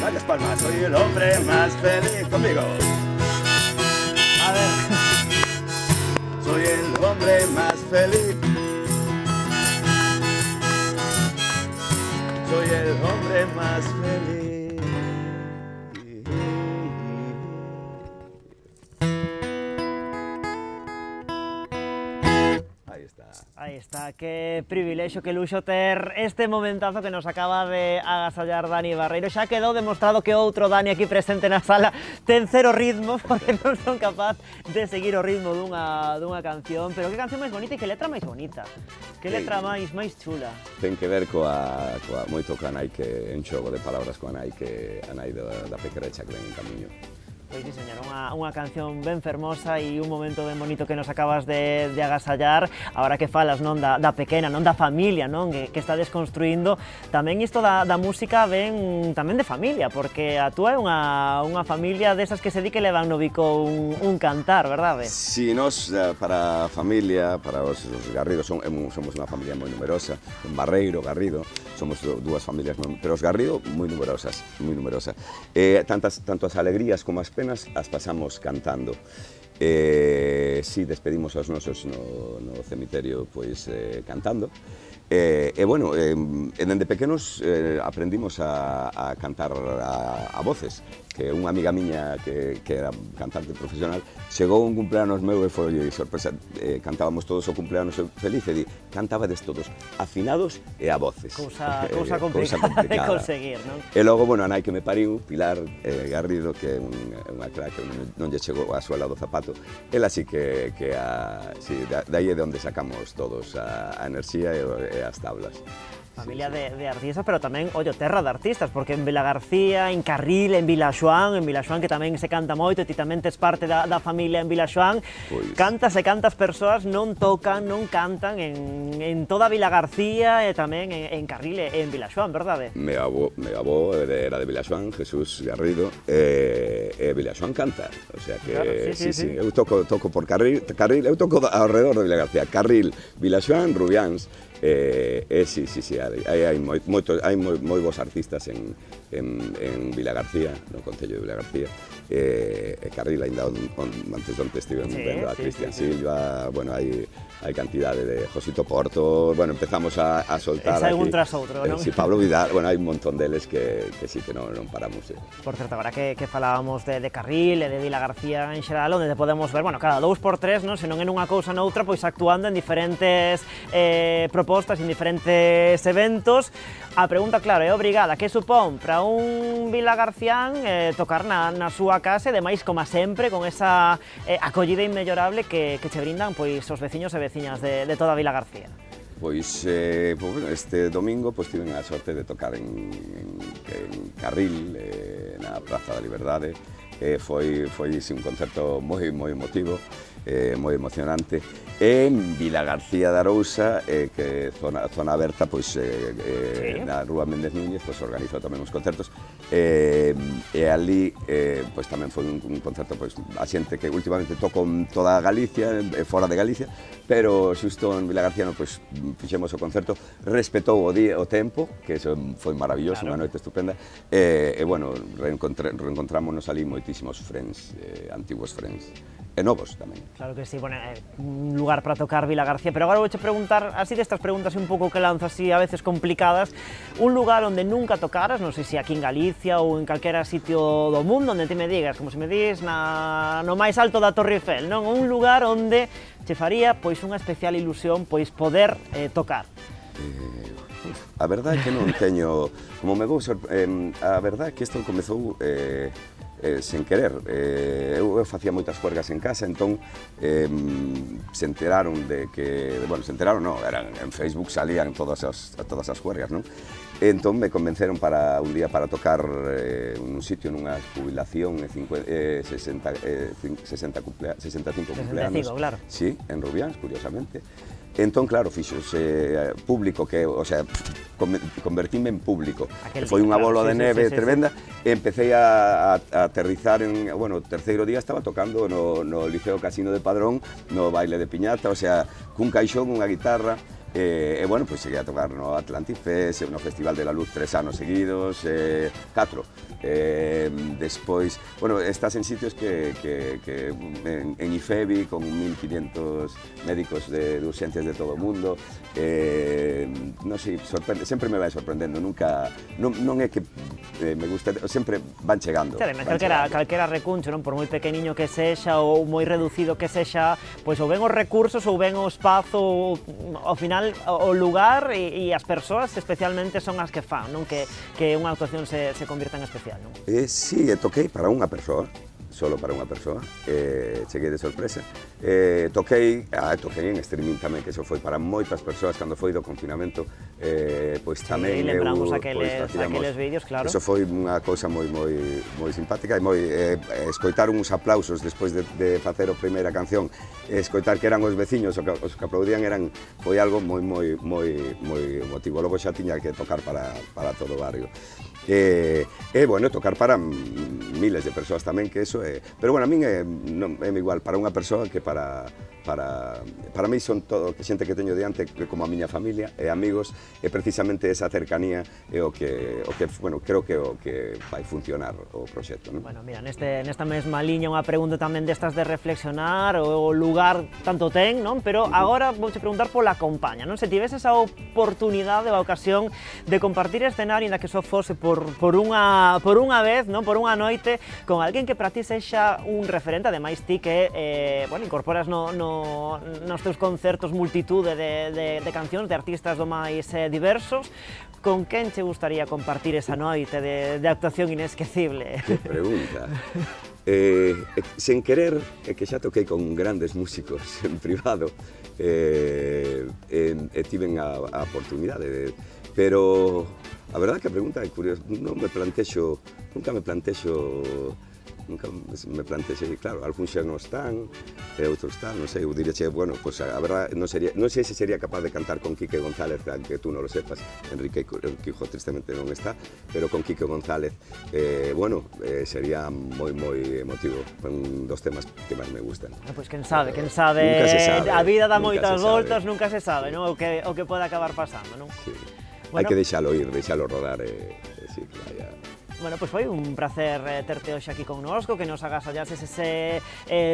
[SPEAKER 6] Varias palmas, soy el hombre más feliz. Conmigo. A ver. Soy el hombre más feliz. Soy el hombre más feliz.
[SPEAKER 2] Aí está, que privilexio, que luxo ter este momentazo que nos acaba de agasallar Dani Barreiro. Xa quedou demostrado que outro Dani aquí presente na sala ten cero ritmo, porque non son capaz de seguir o ritmo dunha canción. Pero que canción máis bonita e que letra máis bonita, que letra máis chula.
[SPEAKER 6] Ten que ver moito coa nai, que en xogo de palabras coa nai, que a nai da Pequerecha que ven en camiño.
[SPEAKER 2] Pois diseñaron unha canción ben fermosa e un momento ben bonito que nos acabas de agasallar. Agora que falas non da pequena, non da familia, non que está desconstruindo, tamén isto da música ven tamén de familia, porque a túa é unha familia desas que se di que levan no bico un cantar, verdade?
[SPEAKER 6] Si, nós para a familia, para os Garridos, somos unha familia moi numerosa, Barreiro, Garrido, somos dúas familias, pero os Garrido moi numerosas, tanto as alegrías como as penas as pasamos cantando. Si, despedimos aos nosos no cemiterio pois cantando. Bueno, dende pequenos aprendimos a cantar a voces, que unha amiga miña que era cantante profesional chegou un cumpleanos meu e foi sorpresa, cantábamos todos o cumpleanos feliz e di, cantabades todos afinados e a voces.
[SPEAKER 2] Cousa complicada de conseguir, non?
[SPEAKER 6] E logo, bueno, a nai que me pariu, Pilar Garrido, que é unha crack, non lle chegou a suela do zapato, ela sí que dai é de onde sacamos todos a enerxía e as tablas.
[SPEAKER 2] Familia de artistas, pero tamén, ollo, terra de artistas, porque en Vilagarcía, en Carril, en Vilaxoán que tamén se canta moito, e ti tamén tes parte da familia en Vilaxoán. Cantas e cantas persoas non tocan, non cantan en toda Vilagarcía e tamén en Carril e en Vilaxoán, verdade?
[SPEAKER 6] Meu avó era de Vilaxoán, Jesús Garrido, e Vilaxoán canta, o sea que sí. Eu toco por Carril, eu toco ao redor de Vilagarcía, Carril, Vilaxoán, Rubiáns. Sí, hai moi bons artistas en Vilagarcía, no Concello de Vilagarcía, e Carril ainda antes onte estive vendo a Cristian Silva, bueno, hai cantidade de Josito Porto, bueno, empezamos a soltar aquí.
[SPEAKER 2] Un tras outro, non?
[SPEAKER 6] Si, Pablo Vidal, bueno, hai un montón deles que sí, que non paramos.
[SPEAKER 2] Por certo, agora que falábamos de Carril e de Vilagarcía en xeral, onde podemos ver, bueno, cada 2x3, non? Se non en unha cousa noutra, pois actuando en diferentes propostas, en diferentes eventos. A pregunta, claro, é obrigada, que supón para un vilagarcián tocar na súa casa, e demais, como sempre, con esa acollida inmellorable que che brindan pois os veciños e veciñas de toda Vilagarcía?
[SPEAKER 6] Pois, este domingo tiven a sorte de tocar en Carril, na Praza da Liberdade. Foi un concerto moi emotivo, moi emocionante. En Vilagarcía de Arousa, que zona aberta, na Rúa Méndez Núñez, organizou tamén uns concertos, e ali tamén foi un concerto, a xente que últimamente toco en toda Galicia, fora de Galicia, pero xusto en Vilagarcía fixemos o concerto, respetou o tempo, que eso foi maravilloso, unha noite estupenda, e bueno, reencontrámonos ali moitísimos friends, antigos friends. novos tamén.
[SPEAKER 2] Claro que sí, bueno, un lugar para tocar Vila García, pero agora vouche preguntar, así destas preguntas un pouco que lanzo así a veces complicadas, un lugar onde nunca tocaras, non sei se aquí en Galicia ou en calquera sitio do mundo, onde te me digas, como se me dis, no máis alto da Torre Eiffel, non? Un lugar onde che faría pois unha especial ilusión pois poder tocar.
[SPEAKER 6] A verdade é que non teño, como me vou a verdade é que isto comezou sen querer. Eu facía moitas juergas en casa, entón se enteraron de que, bueno, se enteraron, non, en Facebook salían todas as juergas, non? Entón me convenceron para un día para tocar nun sitio, nunha jubilación, 65 cumpleanos.
[SPEAKER 2] Claro.
[SPEAKER 6] Sí, en Rubiáns, curiosamente. Entón, claro, fixose público, o sea, convertíme en público. Foi unha bola de neve tremenda e empecé a aterrizar bueno, o terceiro día estaba tocando no Liceo Casino de Padrón, no baile de piñata, o sea, cun caixón, unha guitarra, e, bueno, pois cheguei a tocar no Atlantic Fest, no Festival de la Luz 3 anos seguidos, 4. Despois, bueno, estás en sitios que en IFEBI, con 1.500 médicos de urxencias de todo o mundo, non sei, sempre me vai sorprendendo, nunca, non é que me gusta, sempre van chegando.
[SPEAKER 2] Además, calquera recuncho, non? Por moi pequeniño que sexa ou moi reducido que sexa, pois ou ven os recursos ou ven o espazo, ao final o lugar e as persoas especialmente son as que fan, non? Que unha actuación se convirta en especial, non?
[SPEAKER 6] Sí, toquei para unha persoa, solo para unha persoa, cheguei de sorpresa. Toquei en streaming tamén, que eso foi para moitas persoas cando foi do confinamento, pois tamén
[SPEAKER 2] eu... lembramos aqueles vídeos, claro.
[SPEAKER 6] Eso foi unha cousa moi simpática e escoitar uns aplausos despois de facer a primeira canción, escoitar que eran os veciños os que aplaudían, foi algo moi emotivo. Logo xa tiña que tocar para todo o barrio. Bueno, tocar para miles de persoas tamén, que eso é... Pero bueno, a min é igual para unha persoa que para mí son todo xente que teño diante como a miña familia e amigos, e precisamente esa cercanía é o que bueno, creo que o que vai funcionar o proxecto, non?
[SPEAKER 2] Bueno, mira, nesta mesma liña unha pregunta tamén destas de reflexionar, o lugar tanto ten, non? Pero agora vouche preguntar pola compaña, non? Se tiveses a oportunidade ou a ocasión de compartir escenario, inda que só fose por unha vez, non? Por unha noite, con alguén que para ti sexa un referente, ademais ti que, bueno, incorporas nos teus concertos multitude de cancións de artistas do máis diversos, con quen che gustaría compartir esa noite de actuación inesquecible?
[SPEAKER 6] Que pregunta. Sen querer, que xa toquei con grandes músicos en privado, tiven a oportunidade, pero a verdade que a pregunta é curiosa, nunca me plantexo, claro, algúns xa non están, outros están, non sei, eu direche, bueno, pois a verdade, non sei se sería capaz de cantar con Quique González, que tú non lo sepas, Enrique Quijo tristemente non está, pero con Quique González, bueno, sería moi emotivo, un dos temas que máis me gustan.
[SPEAKER 2] Pois quen sabe, a vida dá moitas voltas, nunca se sabe, non? O que pode acabar pasando, non?
[SPEAKER 6] Sí. Hai que deixalo ir, deixalo rodar, sí, que vaya...
[SPEAKER 2] Bueno, pois foi un placer terte hoxe aquí connosco, que nos agasallases ese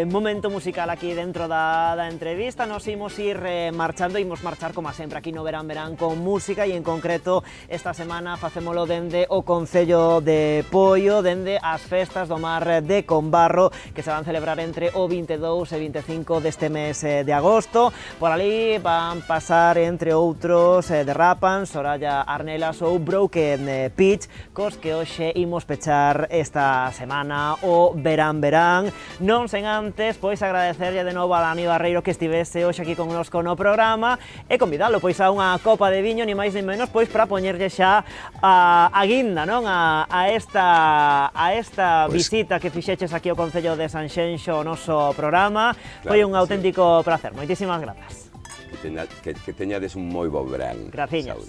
[SPEAKER 2] momento musical aquí dentro da entrevista. Nos imos ir marchando, imos marchar como sempre aquí no Verán con música, e en concreto esta semana facémolo dende o Concello de Poio, dende as festas do Mar de Combarro, que se van celebrar entre o 22 e 25 deste mes de agosto. Por ali van pasar, entre outros, Derrapan, Soraya Arnelas ou Broken Pitch, cos que hoxe imos pechar esta semana o Verán. Non sen antes, pois, agradecerlle de novo a Dani Barreiro que estivese hoxe aquí connosco no programa e convidalo, pois, a unha copa de viño, ni máis ni menos, pois, para poñerlle xa a guinda, non? A esta visita que fixeches aquí ao Concello de Sanxenxo, o noso programa. Foi un auténtico placer. Moitísimas grazas.
[SPEAKER 6] Que teñades un moi bo verán.
[SPEAKER 2] Graciñas.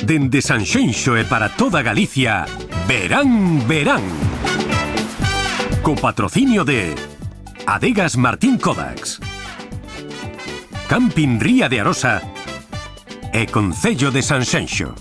[SPEAKER 1] Dende Sanxenxo e para toda Galicia, verán, verán. Co patrocinio de Adegas Martín Kodax, Camping Ría de Arosa e Concello de Sanxenxo.